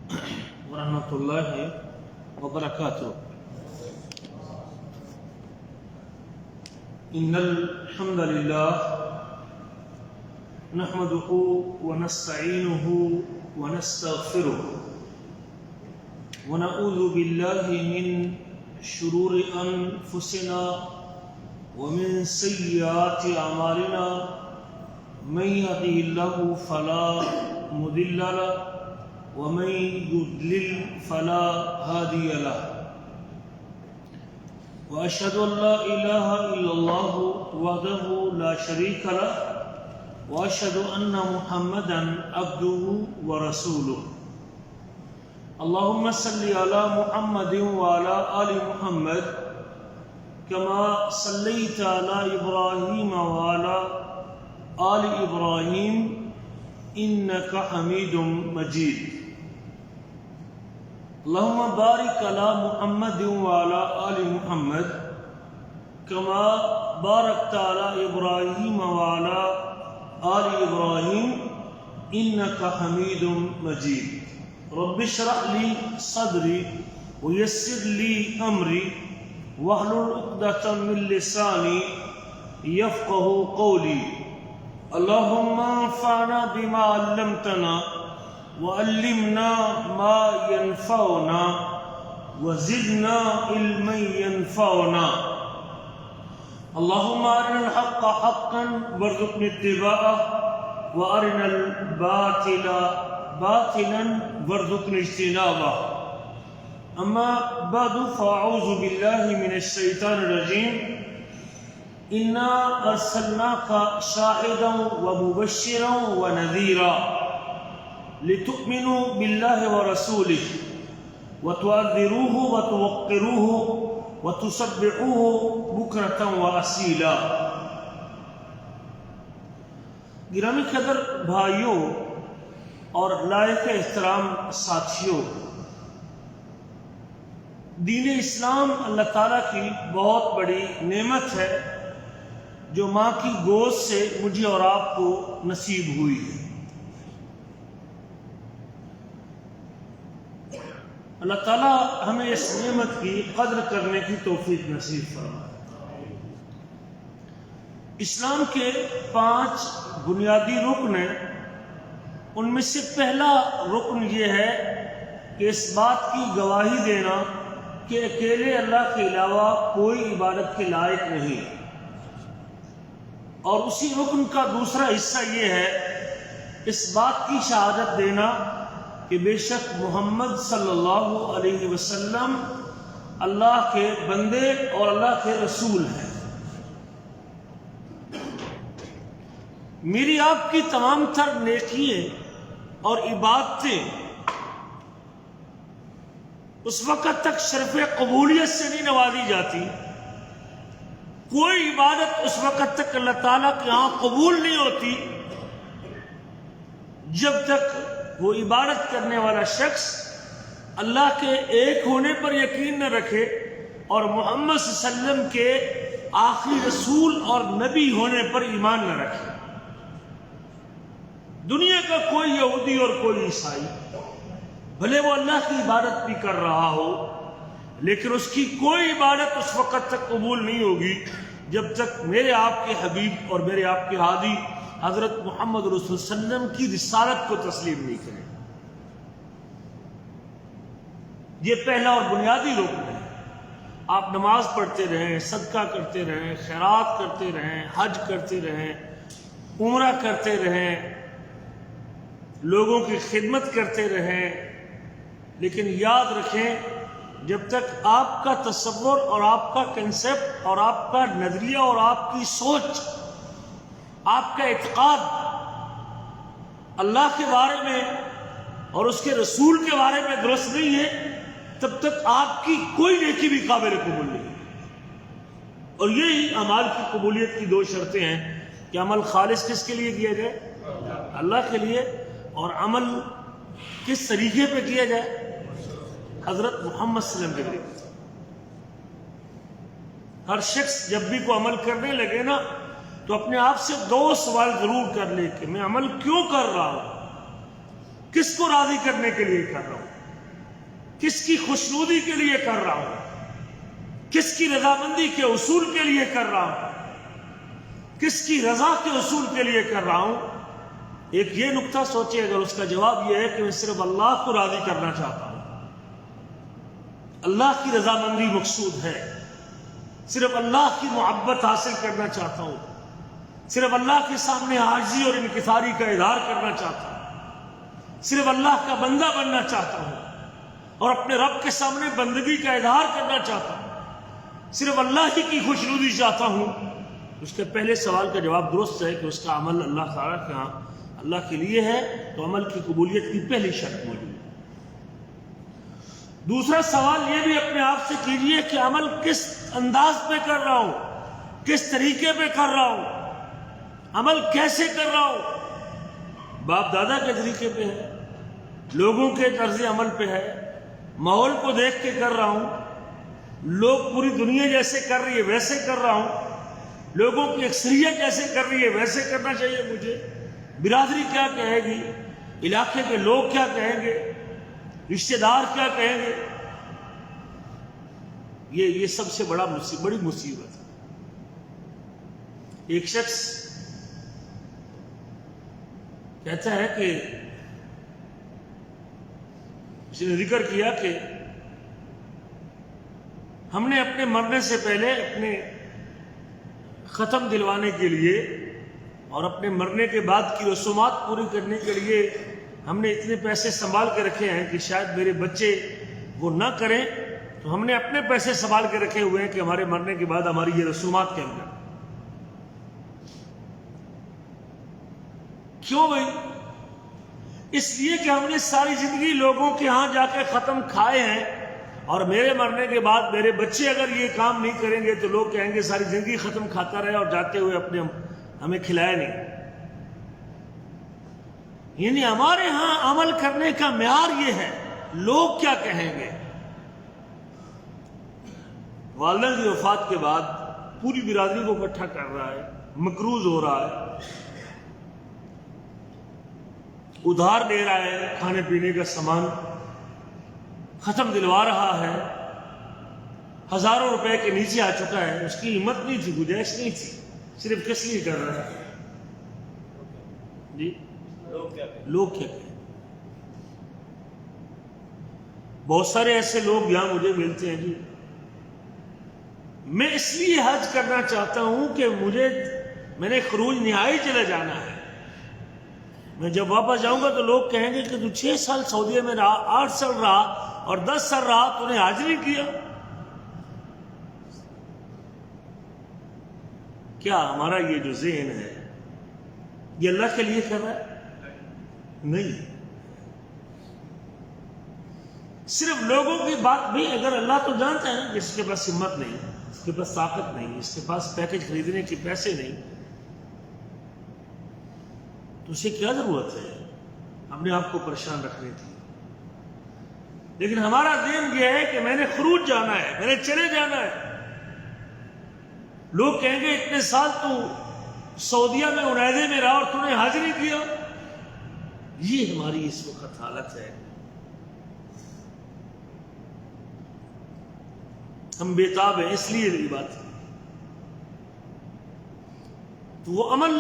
ورحمة الله وبركاته. إن الحمد لله نحمده ونستعينه ونستغفره ونعوذ بالله من شرور أنفسنا ومن سيئات أعمالنا. من يهده الله فلا مضل له ومن يضلل فلا هادي له. وأشهد أن لا إله إلا الله وحده لا شريك له وأشهد أن محمدا عبده ورسوله. اللهم صل على محمد وعلى آل محمد كما صليت على إبراهيم وعلى آل إبراهيم إنك حميد مجيد. اللهم بارك على محمد وعلى آل محمد كما باركت على إبراهيم وعلى آل إبراهيم إنك حميد مجيد. رب اشرح لي صدري ويسر لي أمري واحلل عقدة من لساني يفقه قولي. اللهم انفعنا بما علمتنا وعلمنا ما ينفعنا وزدنا علما ينفعنا. اللهم أرنا الحق حقا وارزقنا اتباعه وأرنا الباطل باطلا وارزقنا اجتنابه. أما بعد فأعوذ بالله من الشيطان الرجيم. إنا أرسلناك شاهدا ومبشرا ونذيرا لتؤمنوا بالله ورسوله وتعذروه وتوقروه وتسبحوه بكرة وأصيلا. گرامی قدر بھائیوں اور لائق احترام ساتھیوں، دین اسلام اللہ تعالیٰ کی بہت بڑی نعمت ہے جو ماں کی گود سے مجھے اور آپ کو نصیب ہوئی ہے. اللہ تعالیٰ ہمیں اس نعمت کی قدر کرنے کی توفیق نصیب فرمائے. اسلام کے 5 بنیادی رکن ہیں. ان میں سے پہلا رکن یہ ہے کہ اس بات کی گواہی دینا کہ اکیلے اللہ کے علاوہ کوئی عبادت کے لائق نہیں. اور اسی رکن کا دوسرا حصہ یہ ہے اس بات کی شہادت دینا کہ بے شک محمد صلی اللہ علیہ وسلم اللہ کے بندے اور اللہ کے رسول ہیں. میری آپ کی تمام تر نیکیاں اور عبادتیں اس وقت تک شرف قبولیت سے نہیں نوازی جاتی، کوئی عبادت اس وقت تک اللہ تعالیٰ کے ہاں قبول نہیں ہوتی جب تک وہ عبادت کرنے والا شخص اللہ کے ایک ہونے پر یقین نہ رکھے اور محمد صلی اللہ علیہ وسلم کے آخری رسول اور نبی ہونے پر ایمان نہ رکھے. دنیا کا کوئی یہودی اور کوئی عیسائی بھلے وہ اللہ کی عبادت بھی کر رہا ہو، لیکن اس کی کوئی عبادت اس وقت تک قبول نہیں ہوگی جب تک میرے آپ کے حبیب اور میرے آپ کے ہادی حضرت محمد رسول اللہ علیہ وسلم کی رسالت کو تسلیم نہیں کرے. یہ پہلا اور بنیادی رکن ہے. آپ نماز پڑھتے رہیں، صدقہ کرتے رہیں، خیرات کرتے رہیں، حج کرتے رہیں، عمرہ کرتے رہیں، لوگوں کی خدمت کرتے رہیں، لیکن یاد رکھیں جب تک آپ کا تصور اور آپ کا کنسپٹ اور آپ کا نظریہ اور آپ کی سوچ، آپ کا اعتقاد اللہ کے بارے میں اور اس کے رسول کے بارے میں درست نہیں ہے، تب تک آپ کی کوئی نیکی بھی قابل قبول نہیں. اور یہی اعمال کی قبولیت کی 2 شرطیں ہیں کہ عمل خالص کس کے لیے کیا جائے؟ اللہ کے لیے. اور عمل کس طریقے پہ کیا جائے؟ حضرت محمد صلی اللہ علیہ وسلم کے ذریعے. ہر شخص جب بھی کوئی عمل کرنے لگے نا تو اپنے آپ سے 2 سوال ضرور کر لے کہ میں عمل کیوں کر رہا ہوں، کس کو راضی کرنے کے لیے کر رہا ہوں. کس کی خوشنودی کے لیے کر رہا ہوں، کس کی رضامندی کے اصول کے لیے کر رہا ہوں، کس کی رضا کے اصول کے لیے کر رہا ہوں. ایک یہ نقطہ سوچے، اگر اس کا جواب یہ ہے کہ میں صرف اللہ کو راضی کرنا چاہتا ہوں، اللہ کی رضامندی مقصود ہے، صرف اللہ کی محبت حاصل کرنا چاہتا ہوں، صرف اللہ کے سامنے عاجزی اور انکساری کا اظہار کرنا چاہتا ہوں، صرف اللہ کا بندہ بننا چاہتا ہوں اور اپنے رب کے سامنے بندگی کا اظہار کرنا چاہتا ہوں، صرف اللہ ہی کی خوشنودی چاہتا ہوں، اس کے پہلے سوال کا جواب درست ہے کہ اس کا عمل اللہ تعالیٰ کے ہاں اللہ کے لیے ہے، تو عمل کی قبولیت کی پہلی شرط موجود ہے. دوسرا سوال یہ بھی اپنے آپ سے کیجئے کہ عمل کس انداز پہ کر رہا ہوں، کس طریقے پہ کر رہا ہوں، عمل کیسے کر رہا ہوں. باپ دادا کے طریقے پہ ہے، لوگوں کے طرز عمل پہ ہے، ماحول کو دیکھ کے کر رہا ہوں، لوگ پوری دنیا جیسے کر رہی ہے ویسے کر رہا ہوں، لوگوں کی اکثریت جیسے کر رہی ہے ویسے کرنا چاہیے مجھے، برادری کیا کہے گی، علاقے کے لوگ کیا کہیں گے، رشتہ دار کیا کہیں گے. یہ سب سے بڑی مصیبت ہے. ایک شخص کہتا ہے کہ اس نے ذکر کیا کہ ہم نے اپنے مرنے سے پہلے اپنے ختم دلوانے کے لیے اور اپنے مرنے کے بعد کی رسومات پوری کرنے کے لیے ہم نے اتنے پیسے سنبھال کے رکھے ہیں کہ شاید میرے بچے وہ نہ کریں، تو ہم نے اپنے پیسے سنبھال کے رکھے ہوئے ہیں کہ ہمارے مرنے کے بعد ہماری یہ رسومات کے اندر. کیوں بھائی؟ اس لیے کہ ہم نے ساری زندگی لوگوں کے ہاں جا کے ختم کھائے ہیں، اور میرے مرنے کے بعد میرے بچے اگر یہ کام نہیں کریں گے تو لوگ کہیں گے ساری زندگی ختم کھاتا رہے اور جاتے ہوئے اپنے ہمیں کھلایا نہیں. یعنی ہمارے ہاں عمل کرنے کا معیار یہ ہے، لوگ کیا کہیں گے. والدہ کی وفات کے بعد پوری برادری کو اکٹھا کر رہا ہے، مقروض ہو رہا ہے، ادھار دے رہا ہے، کھانے پینے کا سامان ختم دلوا رہا ہے، ہزاروں روپے کے نیچے آ چکا ہے. اس کی ہمت نہیں تھی، گنجائش نہیں تھی، صرف کس لیے کر رہا ہے جی؟ لوگ کیا کہیں. بہت سارے ایسے لوگ یہاں مجھے ملتے ہیں جی، میں اس لیے حج کرنا چاہتا ہوں کہ میں نے خروج نہائی چلے جانا ہے، میں جب واپس جاؤں گا تو لوگ کہیں گے کہ تو 6 سال سعودیہ میں رہا، 8 سال رہا اور 10 سال رہا، تو نے حج نہیں کیا. کیا ہمارا یہ جو ذہن ہے یہ اللہ کے لیے کر رہا ہے؟ نہیں. صرف لوگوں کی بات بھی، اگر اللہ تو جانتا ہے نا کہ اس کے پاس ہمت نہیں، اس کے پاس طاقت نہیں، اس کے پاس پیکج خریدنے کے پیسے نہیں، تو اسے کیا ضرورت ہے اپنے آپ کو پریشان رکھنے کی. لیکن ہمارا ذہن یہ ہے کہ میں نے خروج جانا ہے، میں نے چلے جانا ہے. لوگ کہیں گے اتنے سال تو سعودیہ میں عنیزے میں رہا اور تو نے حج نہیں کیا. یہ ہماری اس وقت حالت ہے. ہم بےتاب ہیں، اس لیے یہ بات ہے. تو وہ عمل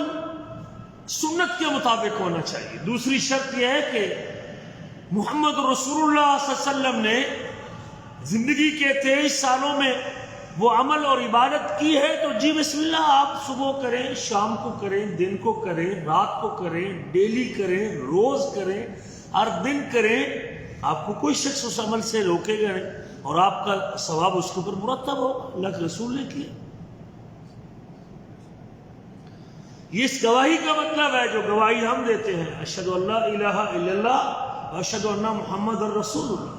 سنت کے مطابق ہونا چاہیے. دوسری شرط یہ ہے کہ محمد رسول اللہ صلی اللہ علیہ وسلم نے زندگی کے 23 سالوں میں وہ عمل اور عبادت کی ہے، تو جی بسم اللہ، آپ صبح کریں، شام کو کریں، دن کو کریں، رات کو کریں، ڈیلی کریں، روز کریں، ہر دن کریں. آپ کو کوئی شخص اس عمل سے روکے گا نہیں، اور آپ کا ثواب اس کے اوپر مرتب ہوگا. اللہ کے رسول نے کیا. یہ اس گواہی کا مطلب ہے جو گواہی ہم دیتے ہیں، اشہد ان لا الہ الا اللہ واشہد ان محمد رسول اللہ.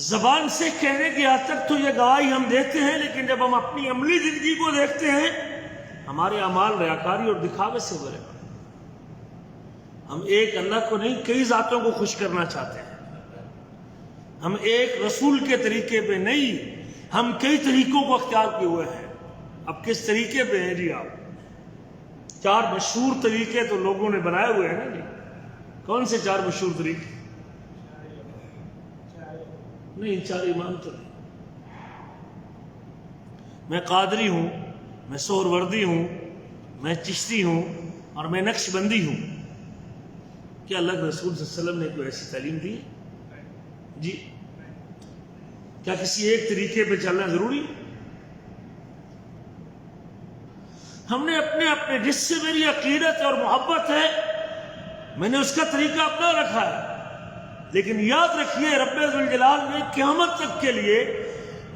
زبان سے کہنے کی حد تک تو یہ گواہی ہم دیتے ہیں، لیکن جب ہم اپنی عملی زندگی کو دیکھتے ہیں، ہمارے اعمال ریاکاری اور دکھاوے سے بھرے. ہم ایک اللہ کو نہیں، کئی ذاتوں کو خوش کرنا چاہتے ہیں. ہم ایک رسول کے طریقے پہ نہیں، ہم کئی طریقوں کو اختیار کیے ہوئے ہیں. اب کس طریقے پہ ہیں جی؟ آپ 4 مشہور طریقے تو لوگوں نے بنائے ہوئے ہیں نا جی. کون سے 4 مشہور طریقے؟ نہیں، ان چار امام تو نہیں. میں قادری ہوں، میں سہروردی ہوں، میں چشتی ہوں اور میں نقش بندی ہوں. کیا اللہ کے رسول صلی اللہ علیہ وسلم نے کوئی ایسی تعلیم دی؟ جی. کیا کسی ایک طریقے پہ چلنا ضروری؟ ہم نے اپنے جس سے میری عقیدت اور محبت ہے میں نے اس کا طریقہ اپنا رکھا ہے. لیکن یاد رکھیے رب ذوالجلال نے قیامت تک کے لیے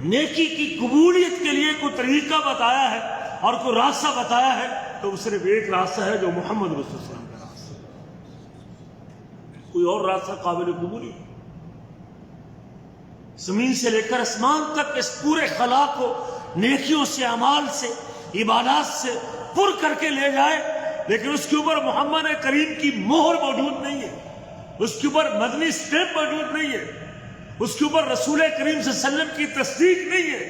نیکی کی قبولیت کے لیے کوئی طریقہ بتایا ہے اور کوئی راستہ بتایا ہے تو وہ صرف ایک راستہ ہے جو محمد رسول اللہ علیہ وسلم کا راستہ ہے. کوئی اور راستہ قابل قبول نہیں. زمین سے لے کر آسمان تک اس پورے خلا کو نیکیوں سے، اعمال سے، عبادات سے پر کر کے لے جائے، لیکن اس کے اوپر محمد کریم کی مہر موجود نہیں ہے، اس کے اوپر مدنی سٹیمپ موجود نہیں ہے، اس کے اوپر رسول کریم صلی اللہ علیہ وسلم کی تصدیق نہیں ہے.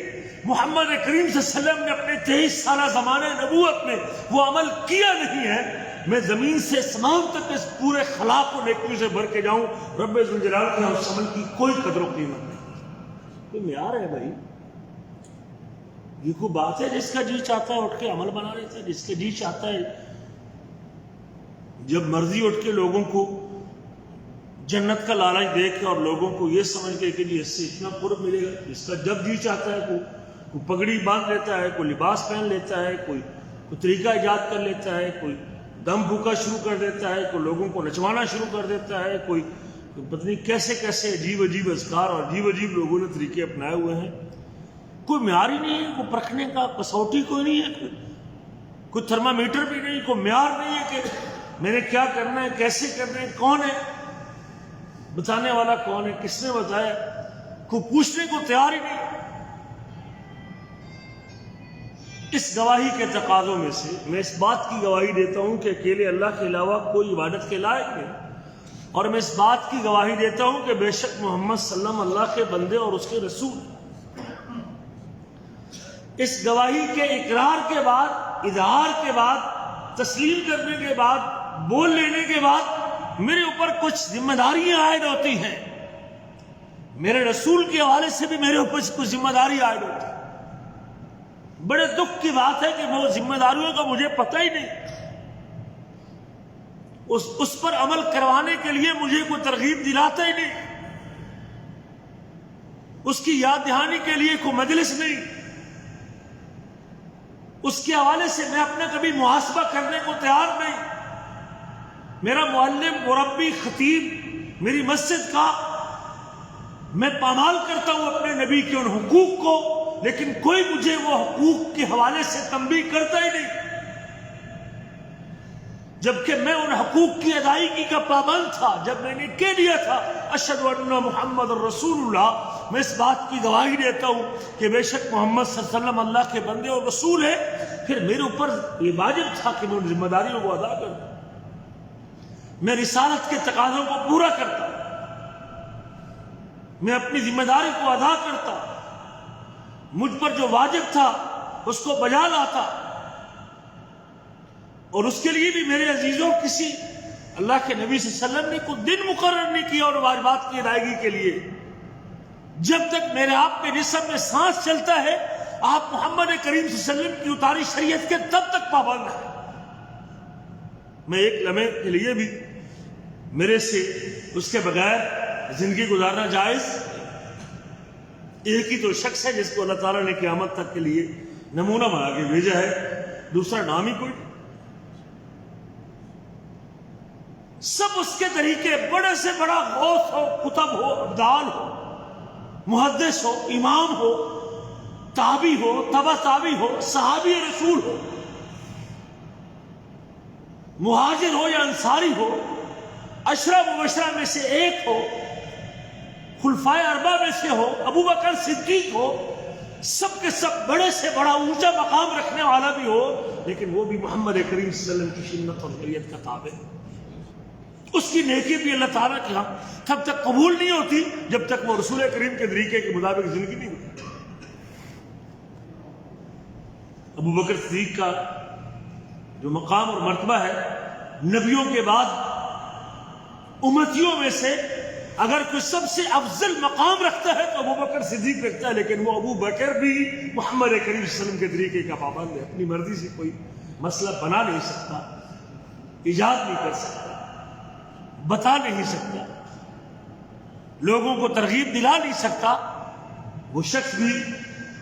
محمد کریم صلی اللہ علیہ وسلم نے اپنے 23 سالہ زمانہ نبوت میں وہ عمل کیا نہیں ہے. میں زمین سے آسمان تک اس پورے خلا کو نیکیوں سے بھر کے جاؤں، رب ذوالجلال کے اس عمل کی کوئی قدر و قیمت نہیں. کوئی معیار ہے بھائی؟ یہ کوئی بات ہے جس کا جی چاہتا ہے اٹھ کے عمل بنا لیتا ہے، جس کا جی چاہتا ہے جب مرضی اٹھ کے لوگوں کو جنت کا لالچ دے کے اور لوگوں کو یہ سمجھ کے کہ جی اس سے اتنا قرب ملے گا، جس کا جب جی چاہتا ہے کوئی پگڑی باندھ لیتا ہے، کوئی لباس پہن لیتا ہے، کوئی طریقہ ایجاد کر لیتا ہے، کوئی دم بھوکا شروع کر دیتا ہے، کوئی لوگوں کو نچوانا شروع کر دیتا ہے، کوئی پتہ نہیں کیسے کیسے عجیب اذکار اور عجیب لوگوں نے طریقے اپنائے ہوئے ہیں. کوئی معیار ہی نہیں ہے، کوئی پرکھنے کا کسوٹی کوئی نہیں ہے، کوئی تھرمامیٹر بھی نہیں، کوئی معیار نہیں ہے کہ میں نے کیا کرنا ہے، کیسے کرنا ہے، کون ہے بتانے والا، کون ہے، کس نے بتایا، کوئی پوچھنے کو تیار ہی نہیں. اس گواہی کے تقاضوں میں سے میں اس بات کی گواہی دیتا ہوں کہ اکیلے اللہ کے علاوہ کوئی عبادت کے لائق نہیں، اور میں اس بات کی گواہی دیتا ہوں کہ بے شک محمد صلی اللہ علیہ وسلم اللہ کے بندے اور اس کے رسول. اس گواہی کے اقرار کے بعد، اظہار کے بعد، تسلیم کرنے کے بعد، بول لینے کے بعد میرے اوپر کچھ ذمہ داریاں عائد ہوتی ہیں. میرے رسول کے حوالے سے بھی میرے اوپر کچھ ذمہ داری عائد ہوتی ہے. بڑے دکھ کی بات ہے کہ وہ ذمہ داریوں کا مجھے پتہ ہی نہیں، اس پر عمل کروانے کے لیے مجھے کوئی ترغیب دلاتا ہی نہیں، اس کی یاد دہانی کے لیے کوئی مجلس نہیں. اس کے حوالے سے میں اپنا کبھی محاسبہ کرنے کو تیار نہیں. میرا معلم، مربی، خطیب میری مسجد کا، میں پامال کرتا ہوں اپنے نبی کے ان حقوق کو، لیکن کوئی مجھے وہ حقوق کے حوالے سے تنبیہ کرتا ہی نہیں، جبکہ میں ان حقوق کی ادائیگی کا پابند تھا. جب میں نے کہہ دیا تھا اشہد ان محمد رسول اللہ، میں اس بات کی گواہی دیتا ہوں کہ بے شک محمد صلی اللہ علیہ وسلم اللہ کے بندے اور رسول ہے، پھر میرے اوپر یہ واجب تھا کہ میں ان ذمہ داریوں کو ادا کروں. میں رسالت کے تقاضوں کو پورا کرتا، میں اپنی ذمہ داری کو ادا کرتا، مجھ پر جو واجب تھا اس کو بجا لاتا. اور اس کے لیے بھی میرے عزیزوں کسی اللہ کے نبی صلی اللہ علیہ وسلم نے کوئی دن مقرر نہیں کیا اور واجبات کی ادائیگی کے لیے. جب تک میرے آپ کے جسم میں سانس چلتا ہے آپ محمد کریم صلی اللہ علیہ وسلم کی اتاری شریعت کے تب تک پابند ہیں. میں ایک لمحے کے لیے بھی میرے سے اس کے بغیر زندگی گزارنا جائز. ایک ہی تو شخص ہے جس کو اللہ تعالیٰ نے قیامت تک کے لیے نمونہ بنا کے بھیجا ہے، دوسرا نام ہی کوئی. سب اس کے طریقے، بڑے سے بڑا غوث ہو، کتب ہو، ابدال ہو، محدث ہو، امام ہو، تابعی ہو، تبع تابعی ہو، صحابی رسول ہو، مہاجر ہو یا انصاری ہو، عشرہ مبشرہ میں سے ایک ہو، خلفائے اربعہ میں سے ہو، ابو بکر صدیق ہو، سب کے سب بڑے سے بڑا اونچا مقام رکھنے والا بھی ہو، لیکن وہ بھی محمد کریم صلی اللہ علیہ وسلم کی سنت اور شریعت کا تابع ہے. اس کی نیکی بھی اللہ تعالیٰ کے ہاں تب تک قبول نہیں ہوتی جب تک وہ رسول کریم کے طریقے کے مطابق زندگی نہیں ہوتی. ابو بکر صدیق کا جو مقام اور مرتبہ ہے، نبیوں کے بعد امتیوں میں سے اگر کوئی سب سے افضل مقام رکھتا ہے تو ابو بکر صدیق رکھتا ہے، لیکن وہ ابو بکر بھی محمد کریم صلی اللہ علیہ وسلم کے طریقے کا پابند ہے. اپنی مرضی سے کوئی مسئلہ بنا نہیں سکتا، ایجاد نہیں کر سکتا، بتا نہیں سکتا، لوگوں کو ترغیب دلا نہیں سکتا. وہ شخص بھی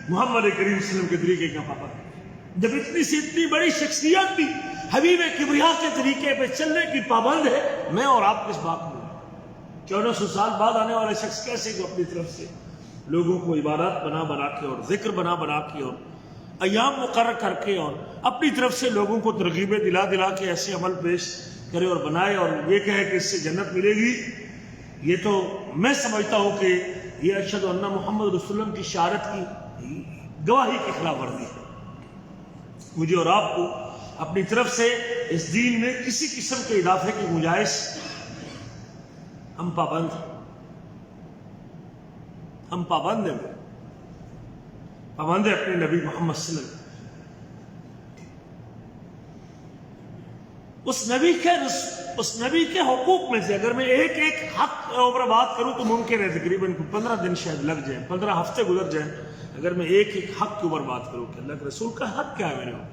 محمد کریم صلی اللہ علیہ وسلم کے طریقے کا پابند ہے. جب اتنی سے اتنی بڑی شخصیت بھی حبیب کبریا کے طریقے پہ چلنے کی پابند ہے، میں اور آپ کس بات میں 1400 سال بعد آنے والے شخص کیسے جو اپنی طرف سے لوگوں کو عبادات بنا بنا کے اور ذکر بنا بنا کے اور ایام مقرر کر کے اور اپنی طرف سے لوگوں کو ترغیبیں دلا دلا کے ایسے عمل پیش کرے اور بنائے اور یہ کہے کہ اس سے جنت ملے گی. یہ تو میں سمجھتا ہوں کہ یہ اشہد ان محمد رسول اللہ کی شہادت کی گواہی کی خلاف ورزی ہے. مجھے اور آپ کو اپنی طرف سے اس دین میں کسی قسم کے اضافے کی گنجائش ہم پابند ہیں. ہم پابند ہیں، پابند ہیں اپنے نبی محمد صلی اللہ علیہ وسلم. اس نبی کے حقوق میں سے اگر میں ایک ایک حق اوپر بات کروں تو ممکن ہے تقریباً 15 دن شاید لگ جائیں، 15 ہفتے گزر جائیں اگر میں ایک ایک حق کے اوپر بات کروں کہ اللہ کے رسول کا حق کیا ہے میرے اوپر.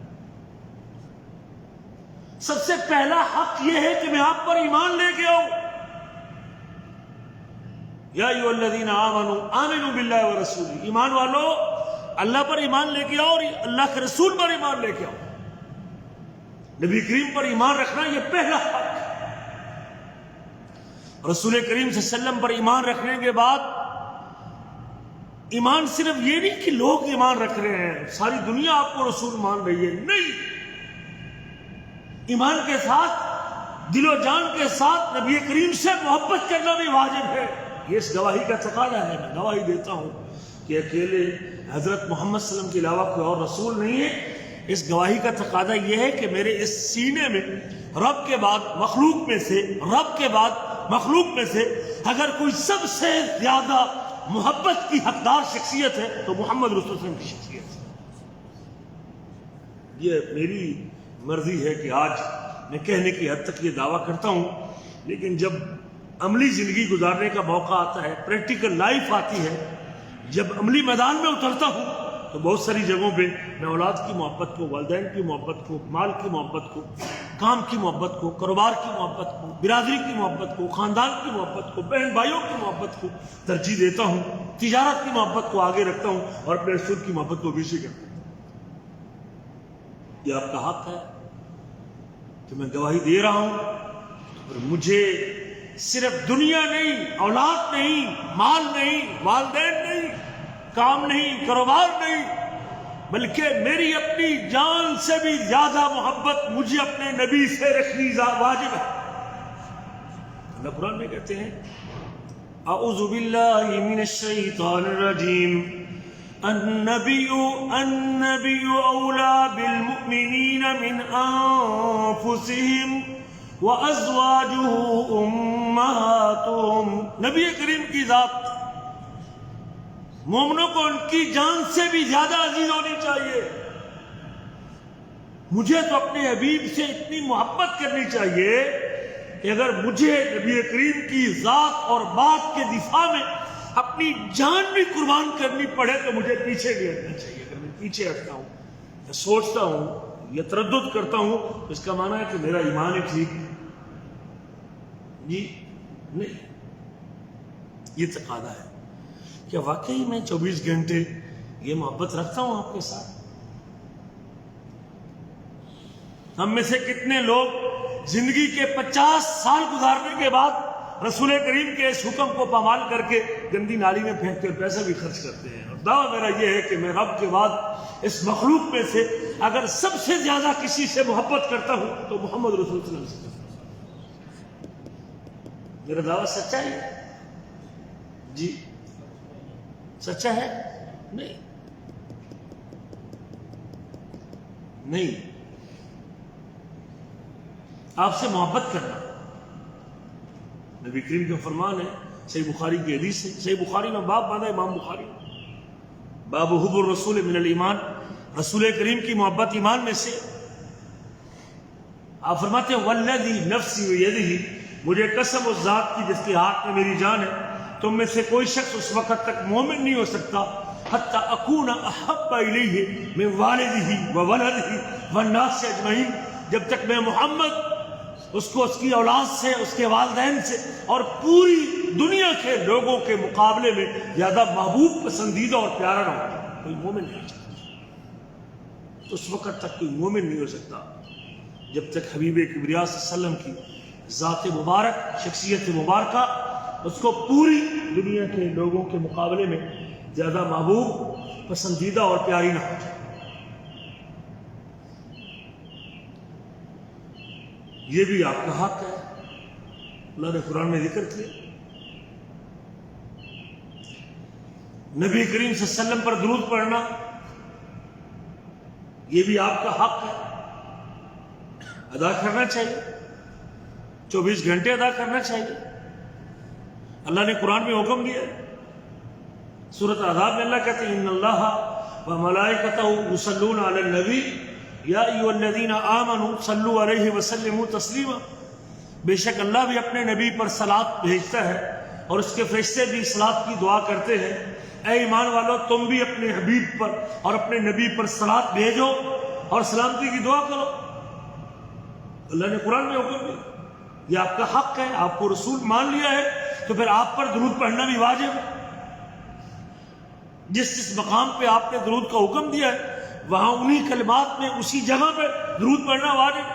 سب سے پہلا حق یہ ہے کہ میں آپ پر ایمان لے کے آؤں. یا ایھا الذین آمنوا آمنوا باللہ ورسولہ، ایمان والو اللہ پر ایمان لے کے آؤ اور اللہ کے رسول پر ایمان لے کے آؤ. نبی کریم پر ایمان رکھنا یہ پہلا حق ہے. رسول کریم صلی اللہ علیہ وسلم پر ایمان رکھنے کے بعد ایمان صرف یہ نہیں کہ لوگ ایمان رکھ رہے ہیں، ساری دنیا آپ کو رسول مان رہی ہے، نہیں. ایمان کے ساتھ دل و جان کے ساتھ نبی کریم سے محبت کرنا بھی واجب ہے. یہ اس گواہی کا تقاضا ہے. میں گواہی دیتا ہوں کہ اکیلے حضرت محمد صلی اللہ علیہ وسلم کے علاوہ کوئی اور رسول نہیں ہے. اس گواہی کا تقاضا یہ ہے کہ میرے اس سینے میں رب کے بعد مخلوق میں سے اگر کوئی سب سے زیادہ محبت کی حقدار شخصیت ہے تو محمد رسول اللہ علیہ وسلم کی شخصیت ہے. یہ میری مرضی ہے کہ آج میں کہنے کی حد تک یہ دعویٰ کرتا ہوں، لیکن جب عملی زندگی گزارنے کا موقع آتا ہے، پریکٹیکل لائف آتی ہے، جب عملی میدان میں اترتا ہوں تو بہت ساری جگہوں پہ میں اولاد کی محبت کو، والدین کی محبت کو، مال کی محبت کو، کام کی محبت کو، کاروبار کی محبت کو، برادری کی محبت کو، خاندان کی محبت کو، بہن بھائیوں کی محبت کو ترجیح دیتا ہوں، تجارت کی محبت کو آگے رکھتا ہوں اور اپنے رسول کی محبت کو پیچھے کرتا ہوں. یہ آپ کا حق ہے کہ میں گواہی دے رہا ہوں. اور مجھے صرف دنیا نہیں، اولاد نہیں، مال نہیں، والدین نہیں، کام نہیں، کاروبار نہیں، بلکہ میری اپنی جان سے بھی زیادہ محبت مجھے اپنے نبی سے رکھنی واجب ہے. اللہ قرآن میں کہتے ہیں اعوذ باللہ من الشیطان الرجیم النبی اولا بالمؤمنین من انفسہم وازواجہ امہاتہم. نبی کریم کی ذات مومنوں کو ان کی جان سے بھی زیادہ عزیز ہونی چاہیے. مجھے تو اپنے حبیب سے اتنی محبت کرنی چاہیے کہ اگر مجھے نبی کریم کی ذات اور بات کے دفاع میں اپنی جان بھی قربان کرنی پڑے تو مجھے پیچھے نہیں ہٹنا چاہیے. اگر میں پیچھے ہٹتا ہوں یا سوچتا ہوں یا تردد کرتا ہوں تو اس کا معنی ہے کہ میرا ایمان ہی ٹھیک ہے. جی نہیں، یہ تقاضا ہے. کیا واقعی میں 24 گھنٹے یہ محبت رکھتا ہوں آپ کے ساتھ؟ ہم میں سے کتنے لوگ زندگی کے 50 سال گزارنے کے بعد رسول کریم کے اس حکم کو پامال کر کے گندی نالی میں پھینک کر پیسہ بھی خرچ کرتے ہیں؟ اور دعویٰ میرا یہ ہے کہ میں رب کے بعد اس مخلوق میں سے اگر سب سے زیادہ کسی سے محبت کرتا ہوں تو محمد رسول صلی اللہ علیہ وسلم. میرا دعویٰ سچا ہے؟ جی سچا ہے؟ نہیں. آپ سے محبت کرنا نبی کریم کا فرمان ہے. صحیح بخاری کی حدیث ہے، صحیح بخاری میں باب باندھا امام بخاری، باب حب الرسول من الایمان، رسول کریم کی محبت ایمان میں سے. آپ فرماتے ہیں والذی نفسی بیدہ، مجھے قسم اس ذات کی جس کے ہاتھ میں میری جان ہے، تم میں سے کوئی شخص اس وقت تک مومن نہیں ہو سکتا حتی اکون احب الیہ من والدہ وولدہ والناس اجمعین، جب تک میں محمد اس کو اس کی اولاد سے، اس کے والدین سے اور پوری دنیا کے لوگوں کے مقابلے میں زیادہ محبوب، پسندیدہ اور پیارا نہ ہوتا۔ کوئی مومن نہیں ہو سکتا، تو اس وقت تک کوئی مومن نہیں ہو سکتا جب تک حبیب کبریا صلی اللہ علیہ وسلم کی ذات مبارک، شخصیت مبارکہ اس کو پوری دنیا کے لوگوں کے مقابلے میں زیادہ محبوب، پسندیدہ اور پیاری نہ ہو جائے۔ یہ بھی آپ کا حق ہے، اللہ نے قرآن میں ذکر کیا۔ نبی کریم صلی اللہ علیہ وسلم پر درود پڑھنا یہ بھی آپ کا حق ہے، ادا کرنا چاہیے، 24 گھنٹے ادا کرنا چاہیے۔ اللہ نے قرآن میں حکم دیا ہے، سورۃ احزاب میں اللہ کہتے ہیں ان اللہ وملائکتہ یصلون علی النبی یا ایھا الذین آمنوا صلوا علیہ وسلموا تسلیما، بے شک اللہ بھی اپنے نبی پر صلاۃ بھیجتا ہے اور اس کے فرشتے بھی صلاۃ کی دعا کرتے ہیں۔ اے ایمان والو، تم بھی اپنے حبیب پر اور اپنے نبی پر صلاۃ بھیجو اور سلامتی کی دعا کرو۔ اللہ نے قرآن میں حکم دیا، یہ آپ کا حق ہے، آپ کو رسول مان لیا ہے تو پھر آپ پر درود پڑھنا بھی واجب ہے۔ جس مقام پہ آپ نے درود کا حکم دیا ہے وہاں انہی کلمات میں، اسی جگہ پہ درود پڑھنا واجب۔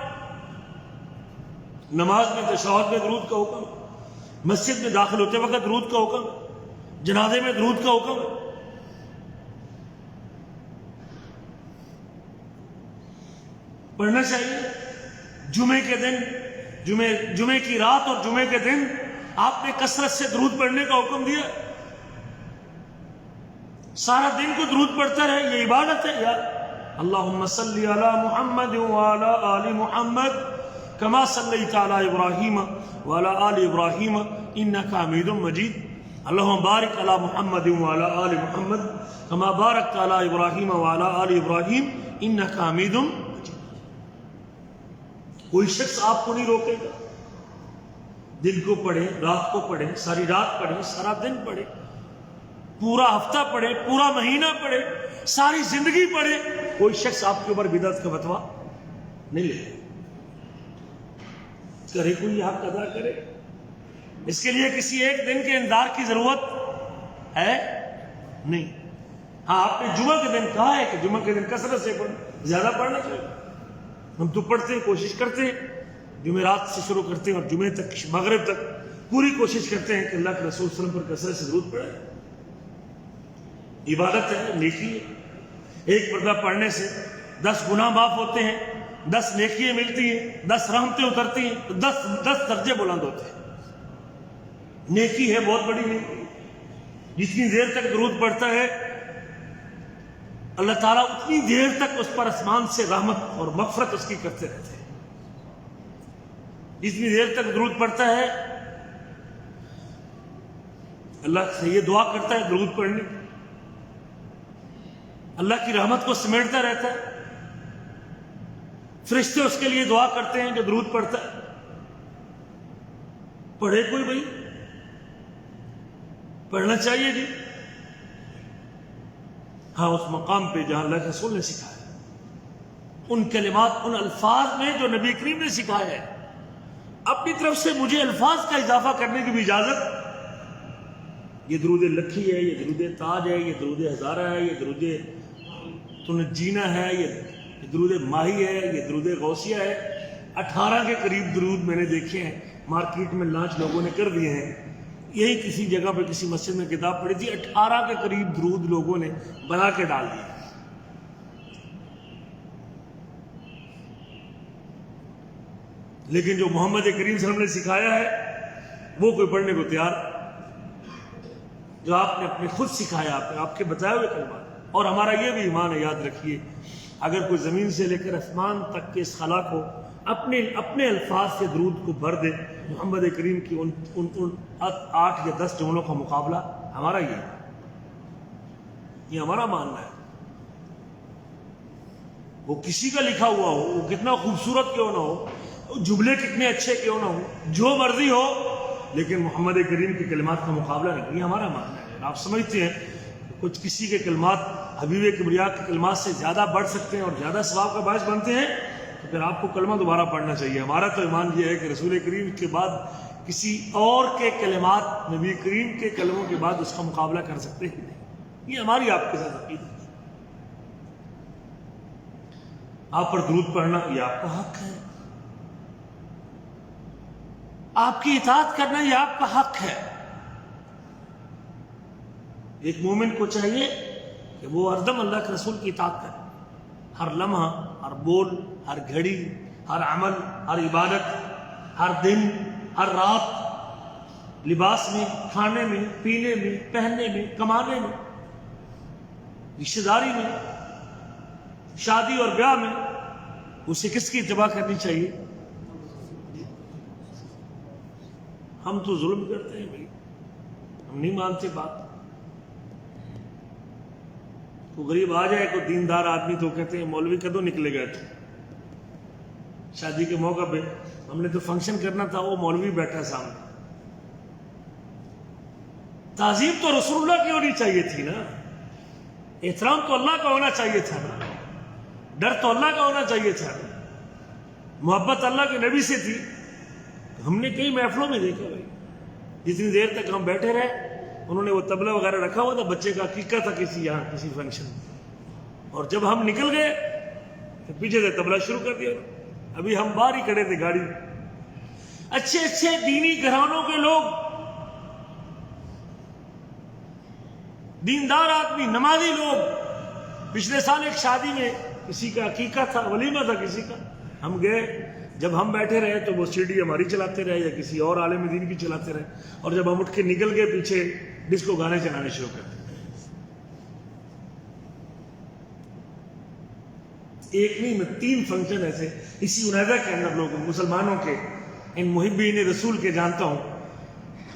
نماز میں تشہد میں درود کا حکم، مسجد میں داخل ہوتے وقت درود کا حکم، جنازے میں درود کا حکم۔ پڑھنا چاہیے۔ جمعے کے دن، جمعے کی رات اور جمعے کے دن آپ نے کثرت سے درود پڑھنے کا حکم دیا، سارا دن کو درود پڑھتا رہے، یہ عبادت ہے۔ یا اللہم صلی علی محمد وعلی آل محمد کما صلیت علی ابراہیم وعلی آل ابراہیم انک حمید مجید، اللہم بارک علی محمد وعلی آل محمد کما بارکت علی ابراہیم وعلی آل ابراہیم انک حمید مجید۔ کوئی شخص آپ کو نہیں روکے گا، دن کو پڑھیں، رات کو پڑھیں، ساری رات پڑھیں، سارا دن پڑھیں، پورا ہفتہ پڑھے، پورا مہینہ پڑھے، ساری زندگی پڑھے، کوئی شخص آپ کے اوپر بدعت کا فتویٰ نہیں لے کرے، کوئی حق ادا کرے۔ اس کے لیے کسی ایک دن کے انذار کی ضرورت ہے نہیں۔ ہاں، آپ نے جمعہ کے دن کہا ہے کہ جمعہ کے دن کثرت سے پڑھیں، زیادہ پڑھنا چاہیے۔ ہم تو پڑھتے ہیں، کوشش کرتے ہیں، جمعرات سے شروع کرتے ہیں اور جمعے تک، مغرب تک پوری کوشش کرتے ہیں کہ اللہ کے رسول صلی اللہ علیہ وسلم پر کثرت سے درود پڑھیں۔ عبادت ہے، نیکی ہے۔ ایک پردہ پڑھنے سے 10 گناہ معاف ہوتے ہیں، 10 نیکیاں ملتی ہیں، 10 رحمتیں اترتی ہیں، 10 درجے بلند ہوتے ہیں۔ نیکی ہے، بہت بڑی نیکی۔ جتنی دیر تک درود پڑھتا ہے اللہ تعالیٰ اتنی دیر تک اس پر آسمان سے رحمت اور مغفرت اس کی کرتے رہتے ہیں۔ جتنی دیر تک درود پڑھتا ہے اللہ سے یہ دعا کرتا ہے درود پڑھنے، اللہ کی رحمت کو سمیٹتا رہتا ہے۔ فرشتے اس کے لیے دعا کرتے ہیں جو درود پڑھتا ہے۔ پڑھے کوئی بھائی، پڑھنا چاہیے جی۔ ہاں، اس مقام پہ جہاں اللہ کے رسول نے سکھایا، ان کلمات، ان الفاظ میں جو نبی کریم نے سکھایا ہے، اپنی طرف سے مجھے الفاظ کا اضافہ کرنے کی بھی اجازت۔ یہ درود لکھی ہے، یہ درود تاج ہے، یہ درود ہزارہ ہے، یہ درود تنجینا ہے، یہ درود ماہی ہے، یہ درود غوثیہ ہے۔ 18 کے قریب درود میں نے دیکھے ہیں، مارکیٹ میں لانچ لوگوں نے کر دیے ہیں۔ یہی کسی جگہ پہ کسی مسجد میں کتاب پڑھی تھی، 18 کے قریب درود لوگوں نے بنا کے ڈال دیے۔ لیکن جو محمد کریم صلی اللہ علیہ وسلم نے سکھایا ہے وہ کوئی پڑھنے کو تیار، جو آپ نے اپنے خود سکھایا، آپ کے بتائے ہوئے کلمات۔ اور ہمارا یہ بھی ایمان ہے، یاد رکھیے، اگر کوئی زمین سے لے کر آسمان تک کے اس خلا کو اپنے الفاظ سے درود کو بھر دے، محمد کریم کی ان 8 یا 10 جملوں کا مقابلہ ہمارا یہ ہمارا ماننا ہے۔ وہ کسی کا لکھا ہوا ہو، وہ کتنا خوبصورت کیوں نہ ہو، جملے کتنے اچھے کیوں نہ ہو، جو مرضی ہو، لیکن محمد کریم کے کلمات کا مقابلہ نہیں، یہ ہمارا ماننا ہے۔ آپ سمجھتے ہیں کچھ کسی کے کلمات حبیب کبریا کے کلمات سے زیادہ بڑھ سکتے ہیں اور زیادہ ثواب کا باعث بنتے ہیں، تو پھر آپ کو کلمہ دوبارہ پڑھنا چاہیے۔ ہمارا تو ایمان یہ ہے کہ رسول کریم کے بعد کسی اور کے کلمات نبی کریم کے کلموں کے بعد اس کا مقابلہ کر سکتے ہی نہیں، یہ ہماری آپ کے ساتھ عقیدہ ہے۔ آپ پر درود پڑھنا یہ آپ کا حق ہے، آپ کی اطاعت کرنا یہ آپ کا حق ہے۔ ایک مومن کو چاہیے کہ وہ ہر دم اللہ کے رسول کی اطاعت کرے، ہر لمحہ، ہر بول، ہر گھڑی، ہر عمل، ہر عبادت، ہر دن، ہر رات، لباس میں، کھانے میں، پینے میں، پہننے میں، کمانے میں، رشتہ داری میں، شادی اور بیاہ میں، اسے کس کی اتباع کرنی چاہیے؟ ہم تو ظلم کرتے ہیں بھائی، ہم نہیں مانتے بات۔ کوئی غریب آ جائے، کوئی دیندار آدمی، تو کہتے ہیں مولوی کدوں نکلے گئے تھے شادی کے موقع پہ، ہم نے تو فنکشن کرنا تھا، وہ مولوی بیٹھا سامنے۔ تعظیم تو رسول اللہ کی ہونی چاہیے تھی نا، احترام تو اللہ کا ہونا چاہیے تھا نا، ڈر تو اللہ کا ہونا چاہیے تھا، محبت اللہ کے نبی سے تھی۔ ہم نے کئی محفلوں میں دیکھا بھائی، جتنی دیر تک ہم بیٹھے رہے، انہوں نے وہ طبلہ وغیرہ رکھا ہوا تھا، بچے کا عقیقہ تھا کسی یہاں کسی فنکشن میں، اور جب ہم نکل گئے تو پیچھے سے طبلہ شروع کر دیا۔ ابھی ہم باہر ہی کھڑے تھے گاڑی میں، اچھے اچھے دینی گھرانوں کے لوگ، دیندار آدمی، نمازی لوگ۔ پچھلے سال ایک شادی میں کسی کا عقیقہ تھا، ولیمہ تھا کسی کا، ہم گئے، جب ہم بیٹھے رہے تو وہ سی ڈی ہماری چلاتے رہے یا کسی اور عالم دین کی چلاتے رہے، اور جب ہم اٹھ کے نکل گئے پیچھے ڈسکو گانے چلانے شروع کر دیے۔ ایک نہیں میں 3 فنکشن ایسے اسی عنیزہ کے اندر لوگ مسلمانوں کے، ان محبین رسول کے جانتا ہوں،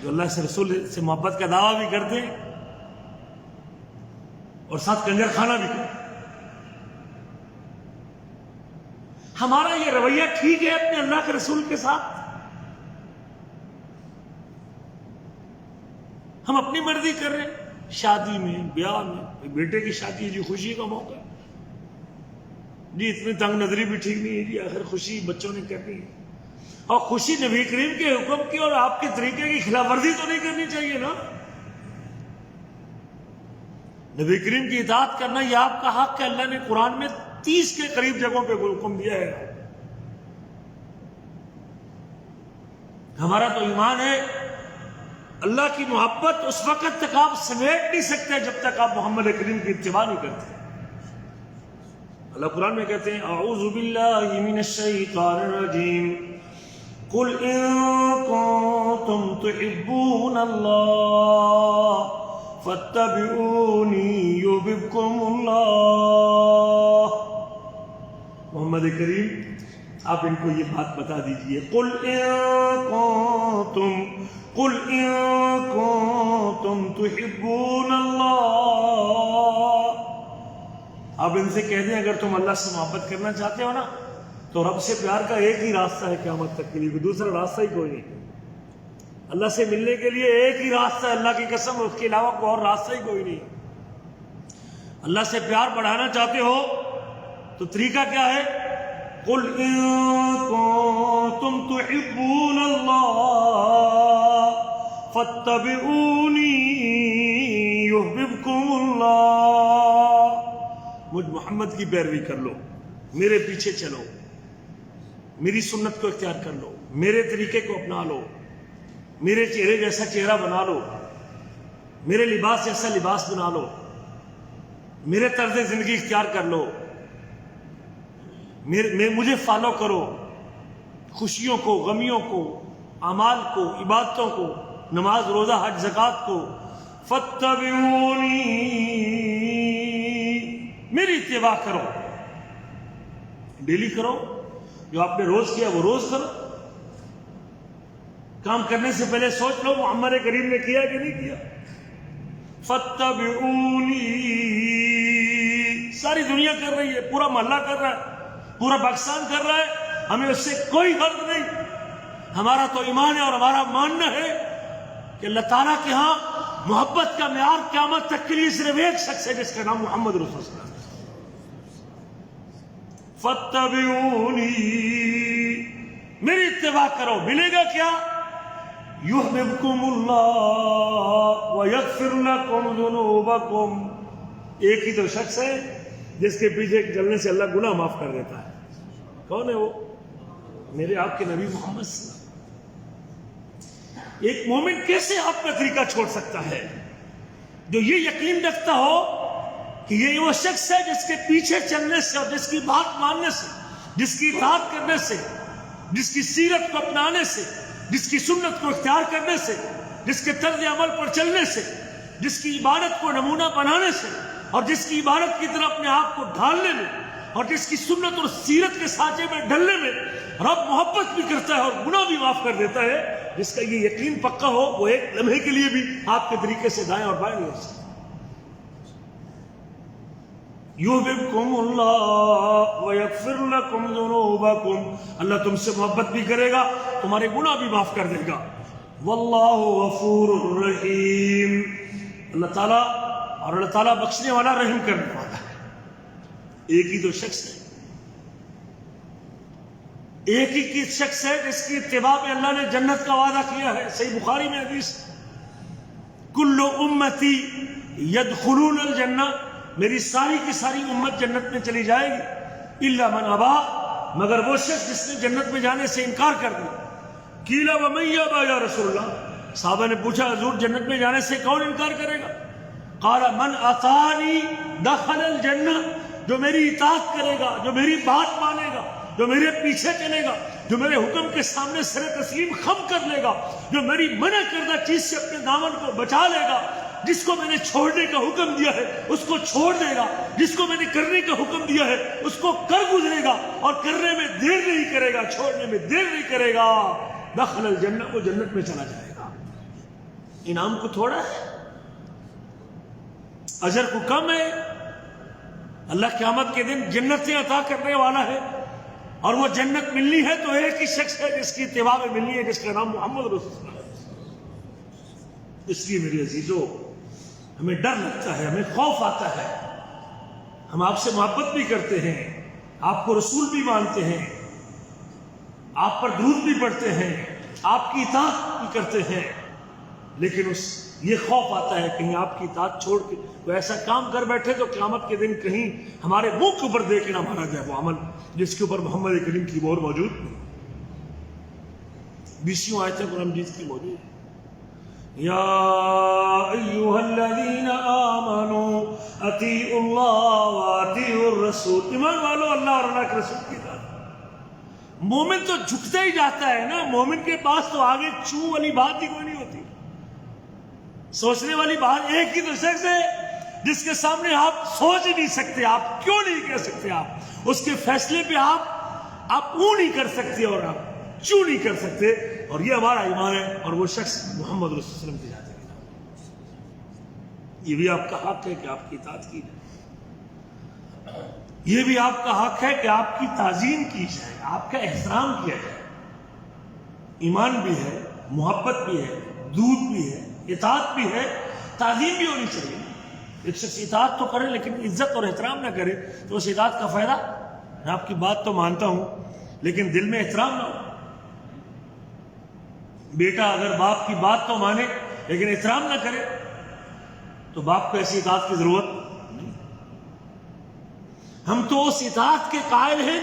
جو اللہ سے رسول سے محبت کا دعویٰ بھی کرتے ہیں اور ساتھ کنجر خانہ بھی کرتے ہیں۔ ہمارا یہ رویہ ٹھیک ہے اپنے اللہ کے رسول کے ساتھ؟ ہم اپنی مرضی کر رہے ہیں شادی میں، بیاہ میں، بیٹے کی شادی ہے جی، خوشی کا موقع ہے جی، اتنی تنگ نظری بھی ٹھیک نہیں ہے جی، آخر خوشی بچوں نے کرنی ہے، اور خوشی نبی کریم کے حکم کی اور آپ کے طریقے کی خلاف ورزی تو نہیں کرنی چاہیے نا۔ نبی کریم کی اطاعت کرنا یہ آپ کا حق ہے۔ اللہ نے قرآن میں 30 کے قریب جگہوں پہ حکم دیا ہے۔ ہمارا تو ایمان ہے اللہ کی محبت اس وقت تک آپ سمیٹ نہیں سکتے جب تک آپ محمد کریم کی اتباع نہیں کرتے۔ اللہ قرآن میں کہتے ہیں اعوذ باللہ من الشیطان الرجیم قل ان کنتم تحبون اللہ فاتبعونی یحببکم اللہ۔ محمد کریم آپ ان کو یہ بات بتا دیجئے، قل ان کنتم تحبون اللہ، آپ ان سے کہہ دیں اگر تم اللہ سے محبت کرنا چاہتے ہو نا تو رب سے پیار کا ایک ہی راستہ ہے قیامت تک کے لیے، دوسرا راستہ ہی کوئی نہیں۔ اللہ سے ملنے کے لیے ایک ہی راستہ ہے، اللہ کی قسم، اس کے علاوہ کوئی اور راستہ ہی کوئی نہیں۔ اللہ سے پیار بڑھانا چاہتے ہو تو طریقہ کیا ہے؟ قل ان کنتم تحبون اللہ فاتبعونی یحببکم اللہ، مجھ محمد کی پیروی کر لو، میرے پیچھے چلو، میری سنت کو اختیار کر لو، میرے طریقے کو اپنا لو، میرے چہرے جیسا چہرہ بنا لو، میرے لباس جیسا لباس بنا لو، میرے طرز زندگی اختیار کر لو، مجھے فالو کرو، خوشیوں کو، غمیوں کو، اعمال کو، عبادتوں کو، نماز، روزہ، حج، زکوٰۃ کو، فاتبعونی، میری اتباع کرو، ڈیلی کرو، جو آپ نے روز کیا وہ روز کرو، کام کرنے سے پہلے سوچ لو محمد کریم نے کیا کہ نہیں کیا۔ فاتبعونی، ساری دنیا کر رہی ہے، پورا محلہ کر رہا ہے، پورا پاکستان کر رہا ہے، ہمیں اس سے کوئی غرض نہیں. ہمارا تو ایمان ہے اور ہمارا ماننا ہے کہ اللہ تعالیٰ کے ہاں محبت کا معیار قیامت تک کے لیے صرف ایک شخص ہے جس کا نام محمد رسول اللہ صلی اللہ علیہ وسلم. فاتبعونی، میری اتباع کرو. ملے گا کیا؟ یحببکم اللہ ویغفر لکم ذنوبکم. ایک ہی تو شخص ہے جس کے پیچھے چلنے سے اللہ گناہ معاف کر دیتا ہے. کون ہے وہ؟ میرے آپ کے نبی محمد صلی اللہ علیہ وسلم. ایک مومن کیسے آپ کا طریقہ چھوڑ سکتا ہے جو یہ یقین رکھتا ہو کہ یہ وہ شخص ہے جس کے پیچھے چلنے سے اور جس کی بات ماننے سے، جس کی اطاعت کرنے سے، جس کی سیرت کو اپنانے سے، جس کی سنت کو اختیار کرنے سے، جس کے طرز عمل پر چلنے سے، جس کی عبادت کو نمونہ بنانے سے، اور جس کی عبادت کی طرف اپنے آپ کو ڈھالنے میں، اور جس کی سنت اور سیرت کے سانچے میں ڈھلنے میں رب محبت بھی کرتا ہے اور گناہ بھی معاف کر دیتا ہے، جس کا یہ یقین پکا ہو وہ ایک لمحے کے لیے بھی آپ کے طریقے سے دائیں اور بائیں نہیں ہو سکتا. یحببکم اللہ ویغفر لکم ذنوبکم، اللہ تم سے محبت بھی کرے گا، تمہارے گناہ بھی معاف کر دے گا. واللہ غفور الرحیم، اللہ تعالیٰ اور اللہ تعالیٰ بخشنے والا، رحم کرنے والا ہے. ایک ہی تو شخص ہے، ایک ہی کی شخص ہے جس کی اتباع میں اللہ نے جنت کا وعدہ کیا ہے. صحیح بخاری میں حدیث، کل امتی یدخلون الجنہ، میری ساری کی ساری امت جنت میں چلی جائے گی، الا من ابا، مگر وہ شخص جس نے جنت میں جانے سے انکار کر دیا. قیل ومن یابا یا رسول اللہ، صحابہ نے پوچھا حضور جنت میں جانے سے کون انکار کرے گا؟ قال من اطاعنی دخل الجنہ، جو میری اطاعت کرے گا، جو میری بات مانے گا، جو میرے پیچھے چلے گا، جو میرے حکم کے سامنے سر تسلیم خم کر لے گا، جو میری منع کردہ چیز سے اپنے دامن کو بچا لے گا، جس کو میں نے چھوڑنے کا حکم دیا ہے اس کو چھوڑ دے گا، جس کو میں نے کرنے کا حکم دیا ہے اس کو کر گزرے گا، اور کرنے میں دیر نہیں کرے گا، چھوڑنے میں دیر نہیں کرے گا، دخل الجنہ، وہ جنت میں چلا جائے گا. انعام کو تھوڑا ہے، اجر کو کم ہے. اللہ قیامت کے دن جنتیں عطا کرنے والا ہے، اور وہ جنت ملنی ہے تو ایک ہی شخص ہے جس کی اتباع میں ملنی ہے، جس کا نام محمد رسول اللہ. اس لیے میرے عزیزو، ہمیں ڈر لگتا ہے، ہمیں خوف آتا ہے. ہم آپ سے محبت بھی کرتے ہیں، آپ کو رسول بھی مانتے ہیں، آپ پر درود بھی پڑھتے ہیں، آپ کی اطاعت بھی کرتے ہیں، لیکن یہ خوف آتا ہے کہیں آپ کی اطاعت چھوڑ کے کوئی ایسا کام کر بیٹھے تو قیامت کے دن کہیں ہمارے منہ کے اوپر دے کے نہ مارا جائے وہ عمل جس کے اوپر محمد کریم کی مہر موجود ہے. 20 آیتیں قرآن مجید کی موجود ہے. یا ایھا الذین آمنوا اطیعوا اللہ واطیعوا الرسول، ایمان والو اللہ اور اللہ کے رسول کی اطاعت. مومن تو جھکتا ہی جاتا ہے نا، مومن کے پاس تو آگے چوں والی بات ہی کوئی نہیں ہوتی. سوچنے والی بات ایک ہی تو شخص ہے جس کے سامنے آپ سوچ ہی نہیں سکتے، آپ کیوں نہیں کہہ سکتے، آپ اس کے فیصلے پہ آپ اوں نہیں کر سکتے اور آپ چوں نہیں کر سکتے. اور یہ ہمارا ایمان ہے، اور وہ شخص محمد رسول اللہ علیہ وسلم کی ذات ہے. یہ بھی آپ کا حق ہے کہ آپ کی اطاعت کی جائے، یہ بھی آپ کا حق ہے کہ آپ کی تعظیم کی جائے، آپ کا احترام کیا جائے. ایمان بھی ہے، محبت بھی ہے، دودھ بھی ہے، اطاعت بھی ہے، تعظیم بھی ہونی چاہیے. ایک شخص اطاعت تو کرے لیکن عزت اور احترام نہ کرے تو اس اطاعت کا فائدہ، میں آپ کی بات تو مانتا ہوں لیکن دل میں احترام نہ ہو. بیٹا اگر باپ کی بات تو مانے لیکن احترام نہ کرے تو باپ کو ایسی اطاعت کی ضرورت نہیں. ہم تو اس اطاعت کے قائل ہیں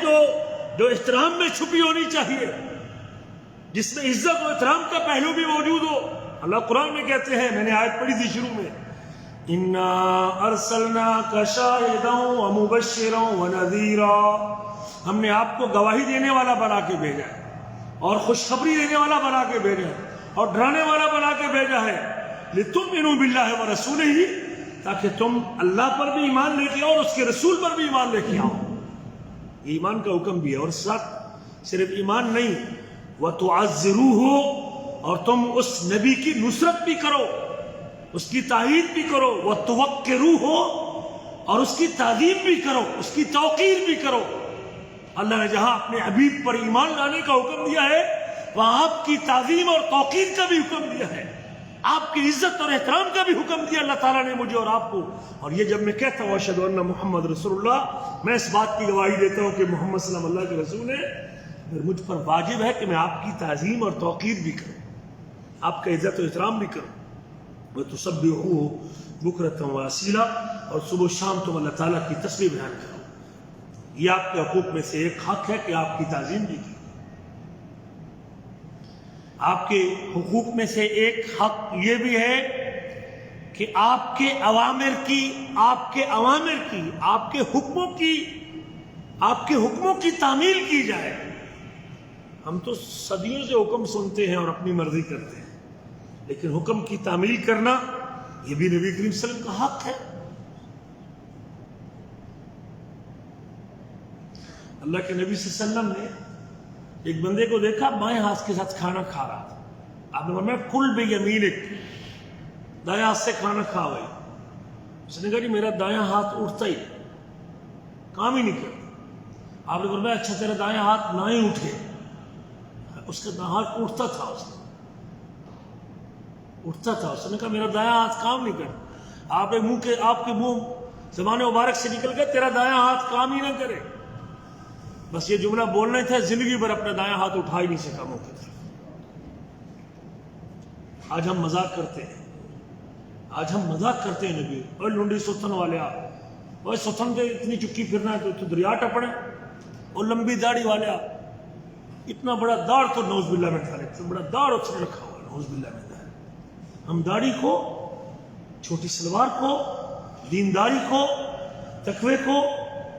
جو احترام میں چھپی ہونی چاہیے، جس میں عزت و احترام کا پہلو بھی موجود ہو. اللہ قرآن میں کہتے ہیں، میں نے آیت پڑھی تھی شروع میں، اِنَّا أَرْسَلْنَاكَ شَاهِدًا وَمُبَشِّرًا وَنَذِيرًا، ہم نے آپ کو گواہی دینے والا بنا کے بھیجا ہے، اور خوشخبری دینے والا بنا کے بھیجا ہے، اور ڈرانے والا بنا کے بھیجا ہے. لِتُؤْمِنُوا بِاللَّهِ وَرَسُولِهِ، تاکہ تم اللہ پر بھی ایمان لے کے آؤ اور اس کے رسول پر بھی ایمان لے کے آؤ. یہ ایمان کا حکم بھی ہے، اور ساتھ صرف ایمان نہیں، وَتُعَزِّرُوهُ، اور تم اس نبی کی نصرت بھی کرو، اس کی تائید بھی کرو، وَتُوَقِّرُوهُ، اور اس کی تعظیم بھی کرو، اس کی توقیر بھی کرو. اللہ نے جہاں اپنے حبیب پر ایمان لانے کا حکم دیا ہے وہاں آپ کی تعظیم اور توقیر کا بھی حکم دیا ہے، آپ کی عزت اور احترام کا بھی حکم دیا اللہ تعالیٰ نے مجھے اور آپ کو۔ اور یہ جب میں کہتا ہوں اشہد ان محمد رسول اللہ، میں اس بات کی گواہی دیتا ہوں کہ محمد صلی اللہ علیہ وسلم اللہ کے رسول ہے، پھر مجھ پر واجب ہے کہ میں آپ کی تعظیم اور توقیر بھی کروں، آپ کا عزت و احترام بھی کروں۔ وَتُسَبِّحُوهُ بُكْرَةً وَأَصِيلًا، اور صبح و شام تم اللہ تعالیٰ کی تسبیح بیان کرو۔ یہ آپ کے حقوق میں سے ایک حق ہے کہ آپ کی تعظیم بھی کی۔ آپ کے حقوق میں سے ایک حق یہ بھی ہے کہ آپ کے اوامر کی، آپ کے حکموں کی تعمیل کی جائے۔ ہم تو صدیوں سے حکم سنتے ہیں اور اپنی مرضی کرتے ہیں، لیکن حکم کی تعمیل کرنا یہ بھی نبی کریم صلی اللہ علیہ وسلم کا حق ہے۔ اللہ کے نبی صلی اللہ علیہ وسلم نے ایک بندے کو دیکھا بائیں ہاتھ کے ساتھ کھانا کھا رہا تھا، آپ نے فرمایا کل بیمینک، دائیں ہاتھ سے کھانا کھا بھائی۔ اس نے کہا جی میرا دائیں ہاتھ اٹھتا ہی کام ہی نہیں کرتا۔ آپ نے فرمایا اچھا تیرا دائیں ہاتھ نہ ہی اٹھے، اس کا دائیں ہاتھ اٹھتا تھا، اس نے کہا میرا دائیں ہاتھ کام نہیں کرتا۔ آپ کے منہ زبان مبارک سے نکل گیا تیرا دائیں ہاتھ کام ہی نہ کرے، بس یہ جملہ بولنا تھا، زندگی بھر اپنا دائیں ہاتھ اٹھا ہی نہیں سکا موقع تھا۔ آج ہم مذاق کرتے ہیں نبی، اور لنڈی ستن والے آپ، اور ستن کے اتنی چکی پھرنا ہے تو دریا ٹپڑے، اور لمبی داڑھی والے آپ، اتنا بڑا داڑھ تو نعوذ باللہ میں تھا، اتنا بڑا داڑھ اس نے رکھا ہوا، نعوذ باللہ میں تھا۔ ہم داڑھی کو، چھوٹی سلوار کو، دینداری کو، تقوی کو،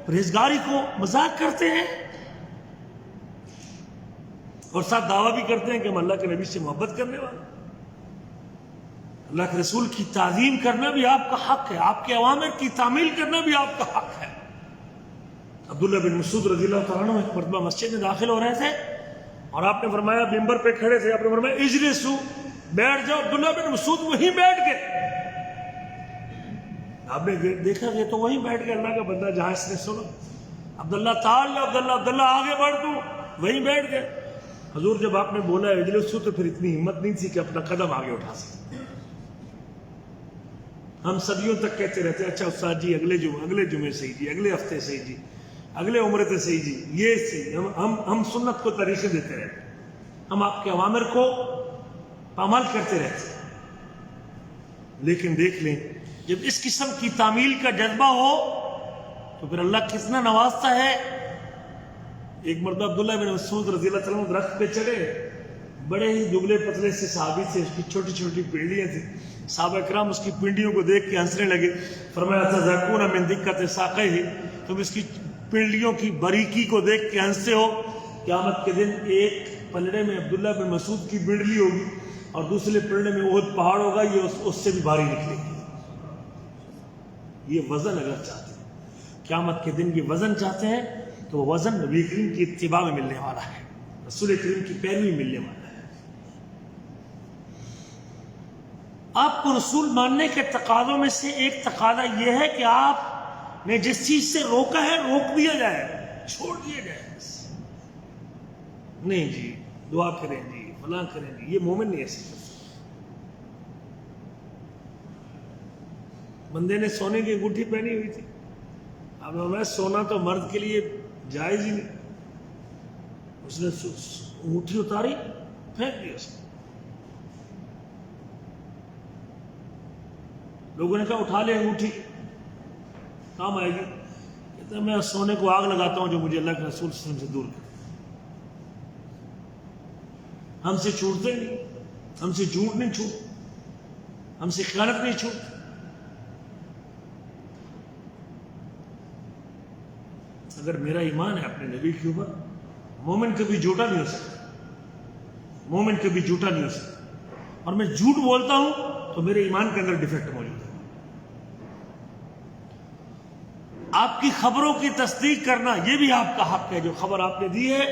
پرہیزگاری کو مذاق کرتے ہیں، اور ساتھ دعویٰ بھی کرتے ہیں کہ ہم اللہ کے نبی سے محبت کرنے والے۔ اللہ کے رسول کی تعظیم کرنا بھی آپ کا حق ہے، آپ کے اوامر کی تعمیل کرنا بھی آپ کا حق ہے۔ عبداللہ بن مسعود رضی اللہ تعالیٰ عنہ ایک مرتبہ مسجد میں داخل ہو رہے تھے، اور آپ نے فرمایا ممبر پہ کھڑے تھے، آپ نے فرمایا اجلسوا، بیٹھ جاؤ۔ عبداللہ بن مسعود وہیں بیٹھ گئے۔ آپ نے دیکھا کہ تو وہیں بیٹھ گئے، اللہ کا بندہ جہاں اس نے سنا عبداللہ تعالی، عبداللہ آگے بڑھ تو وہیں بیٹھ گئے۔ حضور جب آپ نے بولا اجلسوا تو پھر اتنی ہمت نہیں تھی کہ اپنا قدم آگے اٹھا سکتے۔ ہم صدیوں تک کہتے رہتے ہیں اچھا استاد جی اگلے جمعے صحیح جی، اگلے ہفتے صحیح جی، اگلے عمرے صحیح جی، یہ صحیح، ہم سنت کو طریقے دیتے رہتے ہیں، ہم آپ کے اوامر کو عمل کرتے رہتے ہیں، لیکن دیکھ لیں جب اس قسم کی تعمیل کا جذبہ ہو تو پھر اللہ کتنا نوازتا ہے۔ ایک مرتبہ عبداللہ بن مسعود رضی اللہ تعالیٰ عنہ درخت پہ چڑھے، بڑے ہی دبلے پتلے سے صحابی تھے، اس کی چھوٹی چھوٹی پنڈلیاں تھیں، صحابہ کرام اس کی پنڈلیوں کو دیکھ کے ہنسنے لگے۔ فرمایا تذاکون من دقت ساقیہ، تم اس کی پنڈلیوں کی باریکی کو دیکھ کے ہنستے ہو، قیامت کے دن ایک پلڑے میں عبداللہ بن مسعود کی پنڈلی ہوگی اور دوسرے پلڑے میں احد پہاڑ ہوگا، یہ اس سے بھی بھاری نکلے گی۔ یہ وزن اگر چاہتے ہیں قیامت کے دن، یہ وزن چاہتے ہیں تو وہ وزن نبی کریم کی اتباع میں ملنے والا ہے، رسول کریم کی پیروی ملنے والا ہے۔ آپ کو رسول ماننے کے تقاضوں میں سے ایک تقاضا یہ ہے کہ آپ نے جس چیز سے روکا ہے روک دیا جائے، چھوڑ دیا جائے۔ نہیں جی دعا کریں جی، فلاں کریں جی، یہ مومن نہیں ایسے کرتا۔ بندے نے سونے کی انگوٹھی پہنی ہوئی تھی، اب میں سونا تو مرد کے لیے جائز ہی نہیں، اس نے انگوٹھی اتاری پھینک دیا اس نے۔ لوگوں نے کہا اٹھا لے انگوٹھی، کام آئے گی۔ کہتا ہے میں سونے کو آگ لگاتا ہوں جو مجھے اللہ کے رسول صلی اللہ علیہ وسلم سے دور کرے۔ ہم سے چھوٹتے نہیں، ہم سے جھوٹ نہیں چھوٹ، ہم سے خیانت نہیں چھوٹ۔ اگر میرا ایمان ہے اپنے نبی کے اوپر، مومن کبھی جھوٹا نہیں ہو سکتا، مومن کبھی جھوٹا نہیں ہو سکتا، اور میں جھوٹ بولتا ہوں تو میرے ایمان کے اندر ڈیفیکٹ موجود ہے۔ آپ کی خبروں کی تصدیق کرنا یہ بھی آپ کا حق ہے، جو خبر آپ نے دی ہے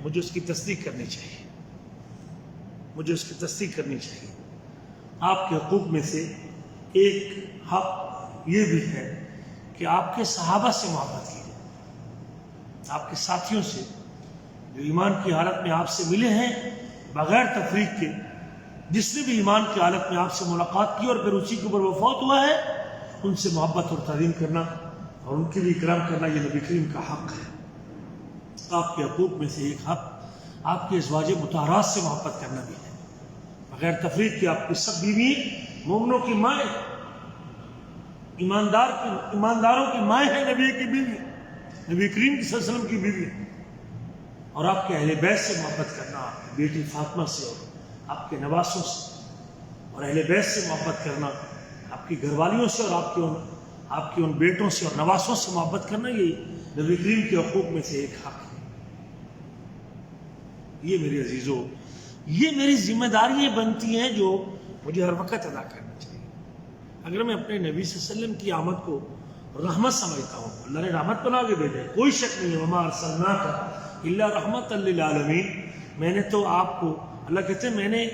مجھے اس کی تصدیق کرنی چاہیے، مجھے اس کی تصدیق کرنی چاہیے۔ آپ کے حقوق میں سے ایک حق یہ بھی ہے کہ آپ کے صحابہ سے محبت کی جائے، آپ کے ساتھیوں سے جو ایمان کی حالت میں آپ سے ملے ہیں بغیر تفریق کے، جس نے بھی ایمان کی حالت میں آپ سے ملاقات کی اور پھر اسی کے اوپر وہ فوت ہوا ہے، ان سے محبت اور تعظیم کرنا اور ان کے لیے اکرام کرنا یہ نبی کریم کا حق ہے۔ آپ کے حقوق میں سے ایک حق آپ کے ازواج مطہرات سے محبت کرنا بھی ہے، بغیر تفریق کے۔ آپ کی سب بیوی مومنوں کی مائیں، ایمانداروں کی مائیں ہیں، نبی کی بیوی، نبی کریم صلی اللہ علیہ وسلم کی بیوی۔ اور آپ کے اہل بیت سے محبت کرنا، آپ کی بیٹی فاطمہ سے اور آپ کے نواسوں سے، اور اہل بیت سے محبت کرنا، آپ کی گھر والیوں سے اور آپ کے ان بیٹوں سے اور نواسوں سے محبت کرنا، یہ نبی کریم کے حقوق میں سے ایک حق ہے۔ یہ میرے عزیزوں، یہ میری ذمہ داریاں بنتی ہیں جو مجھے ہر وقت ادا کرنا چاہیے۔ اگر میں اپنے نبی صلی اللہ علیہ وسلم کی آمد کو رحمت سمجھتا ہوں، اللہ نے رحمت بنا کے بھیجا ہے، کوئی شک نہیں ہے، وما ارسلناک الا رحمۃ للعالمین، میں نے تو آپ کو، اللہ کہتے ہیں میں نے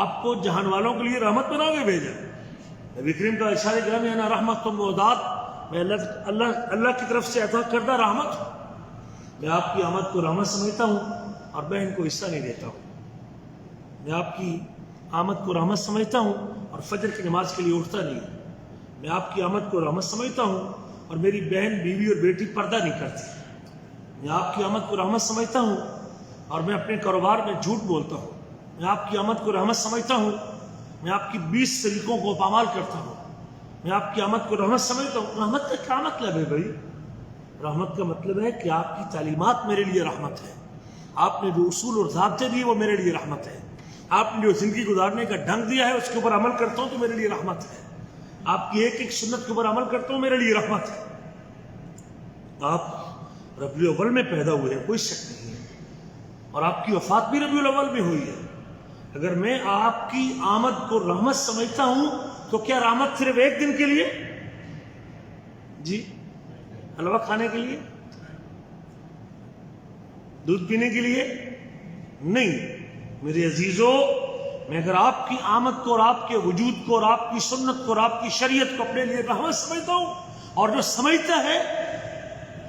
آپ کو جہان والوں کے لیے رحمت بنا کے بھیجا۔ نبی کریم کا ارشاد گرامی انا رحمت مودات، میں اللہ کی طرف سے عطا کردہ رحمت ہوں۔ میں آپ کی آمد کو رحمت سمجھتا ہوں اور میں ان کو حصہ نہیں دیتا ہوں۔ میں آپ کی آمد کو رحمت سمجھتا ہوں اور فجر کی نماز کے لیے اٹھتا نہیں ہوں۔ میں آپ کی آمد کو رحمت سمجھتا ہوں اور میری بہن، بیوی اور بیٹی پردہ نہیں کرتی۔ میں آپ کی آمد کو رحمت سمجھتا ہوں اور میں اپنے کاروبار میں جھوٹ بولتا ہوں۔ میں آپ کی آمد کو رحمت سمجھتا ہوں، میں آپ کی 20 طریقوں کو پامال کرتا ہوں۔ میں آپ کی آمد کو رحمت سمجھتا ہوں۔ رحمت کا کیا مطلب ہے بھائی؟ رحمت کا مطلب ہے کہ آپ کی تعلیمات میرے لیے رحمت ہے، آپ نے جو اصول اور ضابطے دیے وہ میرے لیے رحمت ہے، آپ نے جو زندگی گزارنے کا ڈھنگ دیا ہے اس کے اوپر عمل کرتا ہوں تو میرے لیے رحمت ہے، آپ کی ایک ایک سنت کے اوپر عمل کرتا ہوں میرے لیے رحمت ہے۔ آپ ربیع الاول میں پیدا ہوئے ہیں، کوئی شک نہیں ہے، اور آپ کی وفات بھی ربیع الاول میں ہوئی ہے۔ اگر میں آپ کی آمد کو رحمت سمجھتا ہوں تو کیا رحمت صرف ایک دن کے لیے؟ جی، حلوہ کھانے کے لیے، دودھ پینے کے لیے نہیں۔ میرے عزیزوں، میں اگر آپ کی آمد کو اور آپ کے وجود کو اور آپ کی سنت کو اور آپ کی شریعت کو اپنے لیے رحمت سمجھتا ہوں، اور جو سمجھتا ہے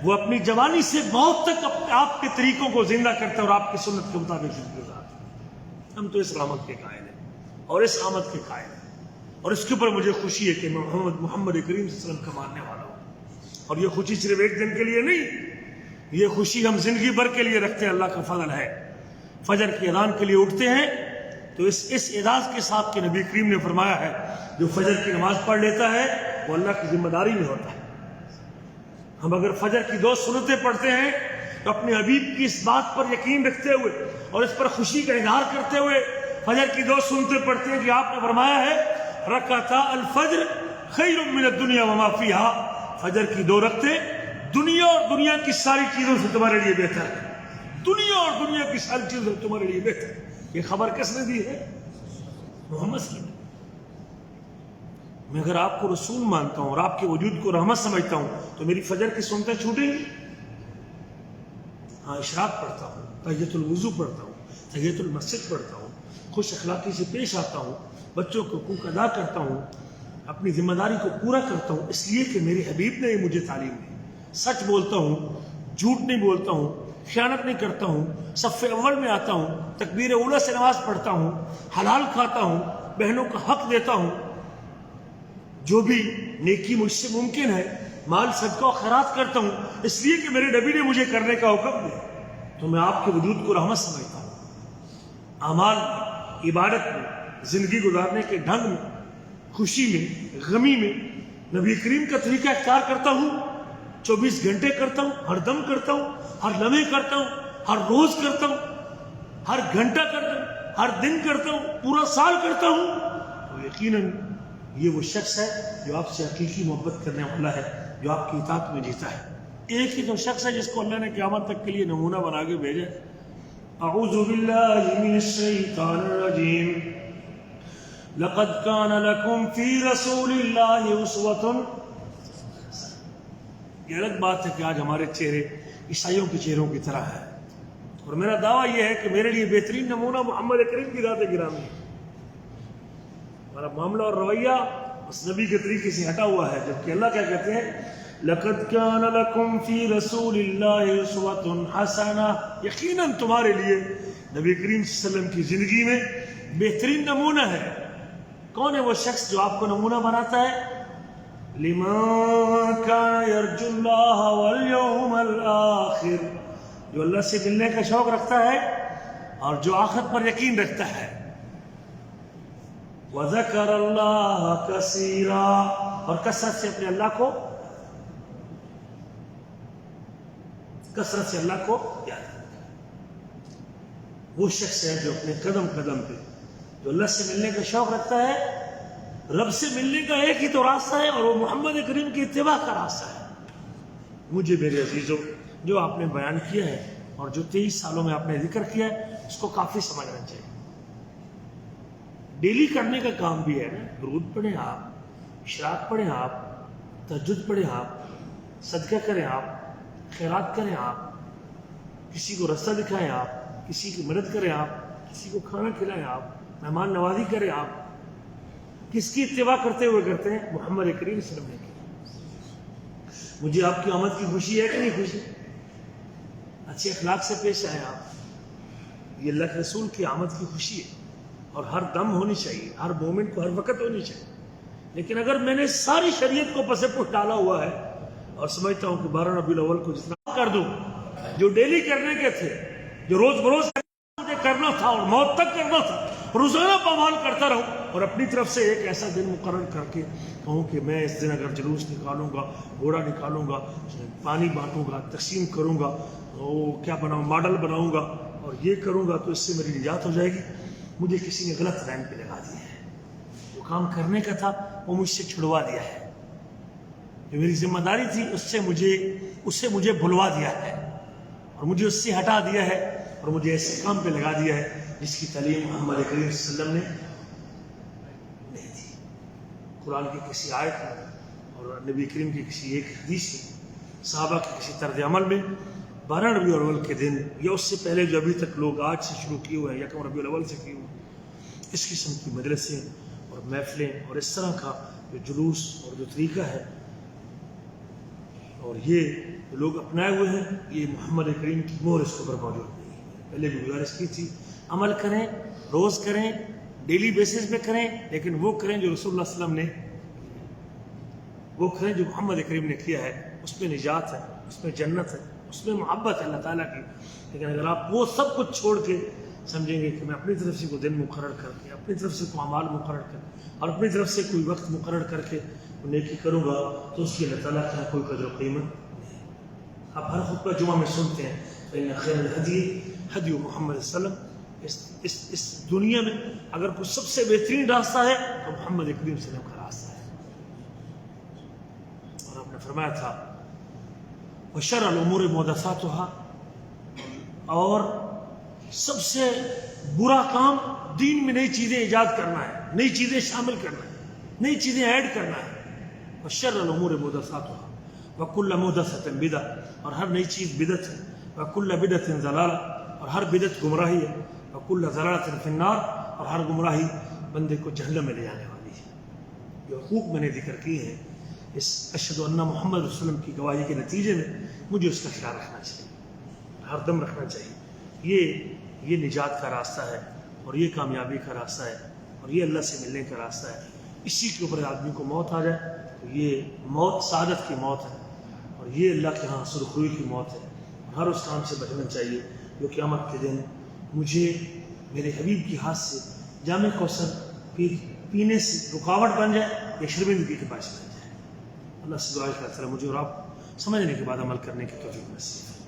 وہ اپنی جوانی سے موت تک آپ کے طریقوں کو زندہ کرتا ہے اور آپ کی سنت کے مطابق زندگی گزارتا ہے۔ ہم تو اس رحمت کے قائل ہیں اور اس آمد کے قائل ہیں، اور اس کے اوپر مجھے خوشی ہے کہ میں محمد کریم صلی اللہ علیہ وسلم کا ماننے والا ہوں۔ اور یہ خوشی صرف ایک دن کے لیے نہیں، یہ خوشی ہم زندگی بھر کے لیے رکھتے ہیں۔ اللہ کا فضل ہے، فجر کی اذان کے لیے اٹھتے ہیں تو اس اعزاز کے ساتھ کہ نبی کریم نے فرمایا ہے جو فجر کی نماز پڑھ لیتا ہے وہ اللہ کی ذمہ داری میں ہوتا ہے۔ ہم اگر فجر کی 2 سنتیں پڑھتے ہیں تو اپنے حبیب کی اس بات پر یقین رکھتے ہوئے اور اس پر خوشی کا اظہار کرتے ہوئے فجر کی 2 سنتیں پڑھتے ہیں کہ آپ نے فرمایا ہے رکعتا الفجر خیر من الدنیا وما فیہا، فجر کی 2 رکعتیں دنیا اور دنیا کی ساری چیزوں سے تمہارے لیے بہتر ہے، دنیا اور دنیا کی ساری چیزوں سے تمہارے لیے بہتر ہے۔ یہ خبر کس نے دی ہے؟ محمد صلی اللہ علیہ وسلم۔ میں اگر آپ کو رسول مانتا ہوں اور آپ کے وجود کو رحمت سمجھتا ہوں تو میری فجر کی سنتیں چھوٹیں گی؟ ہاں، اشراق پڑھتا ہوں، تحیۃ الوضو پڑھتا ہوں، تحیۃ المسجد پڑھتا ہوں، خوش اخلاقی سے پیش آتا ہوں، بچوں کو حقوق ادا کرتا ہوں، اپنی ذمہ داری کو پورا کرتا ہوں، اس لیے کہ میرے حبیب نے مجھے تعلیم دی۔ سچ بولتا ہوں، جھوٹ نہیں بولتا ہوں، خیانت نہیں کرتا ہوں، صف اول میں آتا ہوں، تکبیر اولیٰ سے نماز پڑھتا ہوں، حلال کھاتا ہوں، بہنوں کا حق دیتا ہوں، جو بھی نیکی مجھ سے ممکن ہے مال صدقہ و خیرات کرتا ہوں، اس لیے کہ میرے نبی نے مجھے کرنے کا حکم دیا، تو میں آپ کے وجود کو رحمت سمجھتا ہوں۔ اعمال میں، عبادت میں، زندگی گزارنے کے ڈھنگ میں، خوشی میں، غمی میں نبی کریم کا طریقہ اختیار کرتا ہوں، 24 گھنٹے کرتا ہوں، ہر دم کرتا ہوں، ہر لمحے کرتا ہوں، ہر روز کرتا ہوں، ہر گھنٹہ کرتا ہوں، ہر دن کرتا ہوں، پورا سال کرتا ہوں، تو یقیناً یہ وہ شخص ہے جو آپ سے حقیقی محبت کرنے والا ہے، جو آپ کی اطاعت میں جیتا ہے۔ ایک ہی تو شخص ہے جس کو اللہ نے قیامت تک کے لیے نمونہ بنا کے بھیجا۔ اعوذ باللہ من الشیطان الرجیم، لقد کان لکم فی رسول اللہ اسوۃ۔ یہ الگ بات ہے کہ آج ہمارے چہرے عیسائیوں کے چہروں کی طرح ہے، اور میرا دعویٰ یہ ہے کہ میرے لیے بہترین نمونہ محمد کریم کی ذات گرامی ہے۔ ہمارا معاملہ اور رویہ اس نبی کے طریقے سے ہٹا ہوا ہے، جبکہ اللہ کیا کہتے ہیں لقد كان لكم في رسول الله اسوة حسنہ، یقیناً تمہارے لیے نبی کریم صلی اللہ علیہ وسلم کی زندگی میں بہترین نمونہ ہے۔ کون ہے وہ شخص جو آپ کو نمونہ بناتا ہے؟ لمن كان يرجو الله واليوم الآخر، جو اللہ سے ملنے کا شوق رکھتا ہے اور جو آخرت پر یقین رکھتا ہے۔ وذكر الله كثيرا، اور کثرت سے اپنے اللہ کو یاد رکھتا ہے۔ وہ شخص ہے جو اپنے قدم قدم پہ جو اللہ سے ملنے کا شوق رکھتا ہے۔ رب سے ملنے کا ایک ہی تو راستہ ہے اور وہ محمد کریم کی اتباع کا راستہ ہے۔ مجھے میرے عزیزوں، جو آپ نے بیان کیا ہے اور جو 23 سالوں میں آپ نے ذکر کیا ہے، اس کو کافی سمجھنا چاہیے۔ ڈیلی کرنے کا کام بھی ہے نا، درود پڑھیں آپ، اشراق پڑھیں آپ، تہجد پڑھیں آپ، صدقہ کریں آپ، خیرات کریں آپ، کسی کو رستہ دکھائیں آپ، کسی کی مدد کریں آپ، کسی کو کھانا کھلائیں آپ، مہمان نوازی کریں آپ۔ کس کی اتباع کرتے ہوئے کرتے ہیں؟ محمد کریم صلی اللہ علیہ وسلم کی۔ مجھے آپ کی آمد کی خوشی ہے کہ نہیں خوشی؟ اچھے اخلاق سے پیش آئے آپ، یہ اللہ کے رسول کی آمد کی خوشی ہے اور ہر دم ہونی چاہیے، ہر مومنٹ کو ہر وقت ہونی چاہیے۔ لیکن اگر میں نے ساری شریعت کو پس پش ڈالا ہوا ہے اور سمجھتا ہوں کہ 12 ربیع الاول کو جتنا کر دوں جو ڈیلی کرنے کے تھے، جو روز بروز مجھے کرنا تھا اور موت تک کرنا تھا، روزانہ پامال کرتا رہوں اور اپنی طرف سے ایک ایسا دن مقرر کر کے کہوں کہ میں اس دن اگر جلوس نکالوں گا، گھوڑا نکالوں گا، پانی بانٹوں گا، تقسیم کروں گا، وہ کیا بناؤں، ماڈل بناؤں گا اور یہ کروں گا تو اس سے میری نجات ہو جائے گی، مجھے کسی نے غلط لائن پہ لگا دیا ہے۔ جو کام کرنے کا تھا وہ مجھ سے چھڑوا دیا ہے، جو میری ذمہ داری تھی اس سے مجھے بھلوا دیا ہے اور مجھے اس سے ہٹا دیا ہے اور مجھے ایسے کام پہ لگا دیا ہے جس کی تعلیم محمد کریم صلی اللہ علیہ وسلم نے نہیں دی۔ قرآن کی کسی آیت میں اور نبی کریم کی کسی ایک حدیث میں، صحابہ کے کسی طرز عمل میں 12 ربیع الاول کے دن یا اس سے پہلے جو ابھی تک لوگ آج سے شروع کیے ہوئے ہیں، یکم ربیع الاول سے کیے ہوئے، اس قسم کی مجلسیں اور محفلیں اور اس طرح کا جو جلوس اور جو طریقہ ہے اور یہ جو لوگ اپنائے ہوئے ہیں، یہ محمد کریم کی مہر اس کے اوپر موجود نہیں ہے۔ پہلے بھی گزارش کی تھی، عمل کریں، روز کریں، ڈیلی بیسس پہ کریں، لیکن وہ کریں جو رسول اللہ صلی اللہ علیہ وسلم نے، وہ کریں جو محمد کریم نے کیا ہے، اس میں نجات ہے، اس میں جنت ہے، اس میں محبت ہے اللہ تعالیٰ کی۔ لیکن اگر آپ وہ سب کچھ چھوڑ کے سمجھیں گے کہ میں اپنی طرف سے کوئی دن مقرر کر کے، اپنی طرف سے کوئی اعمال مقرر کر اور اپنی طرف سے کوئی وقت مقرر کر کے نیکی کروں گا تو اس کی اللہ تعالیٰ کے کوئی قدر و قیمت نہیں۔ آپ ہر خطبہ جمعہ میں سنتے ہیں فإن خیر الہدی ہدی محمد صلی اللہ علیہ وسلم۔ اس دنیا میں اگر کوئی سب سے بہترین راستہ ہے تو محمد کریم صلی اللہ علیہ وسلم کا راستہ ہے۔ اور آپ نے فرمایا تھا وشر الامور محدثاتها، اور سب سے برا کام دین میں نئی چیزیں ایجاد کرنا ہے، نئی چیزیں شامل کرنا ہے، نئی چیزیں ایڈ کرنا ہے۔ وشر الامور محدثاتها وکل محدثۃ بدعہ، اور ہر نئی چیز بدعت ہے، وکل بدعۃ ضلالہ، اور ہر بدعت گمراہی ہے، وکل ضلالۃ فی النار، اور ہر گمراہی بندے کو جہنم میں لے جانے والی ہے۔ جو حقوق میں نے ذکر کیے ہیں اس اشہد ان محمد رسول اللہ صلی اللہ علیہ وسلم کی گواہی کے نتیجے میں مجھے اس کا خیال رکھنا چاہیے، ہر دم رکھنا چاہیے۔ یہ نجات کا راستہ ہے اور یہ کامیابی کا راستہ ہے اور یہ اللہ سے ملنے کا راستہ ہے۔ اسی کے اوپر آدمی کو موت آ جائے تو یہ موت سعادت کی موت ہے اور یہ اللہ کے ہاں سرخروئی کی موت ہے۔ اور ہر اس کام سے بچنا چاہیے جو قیامت کے دن مجھے میرے حبیب کی ہاتھ سے جام کوثر پینے سے رکاوٹ بن جائے یا شرمندگی کے باعث بن جائے۔ اللہ سے دعا کرتا ہے مجھے اور آپ سمجھنے کے بعد عمل کرنے کی توفیق نصیب۔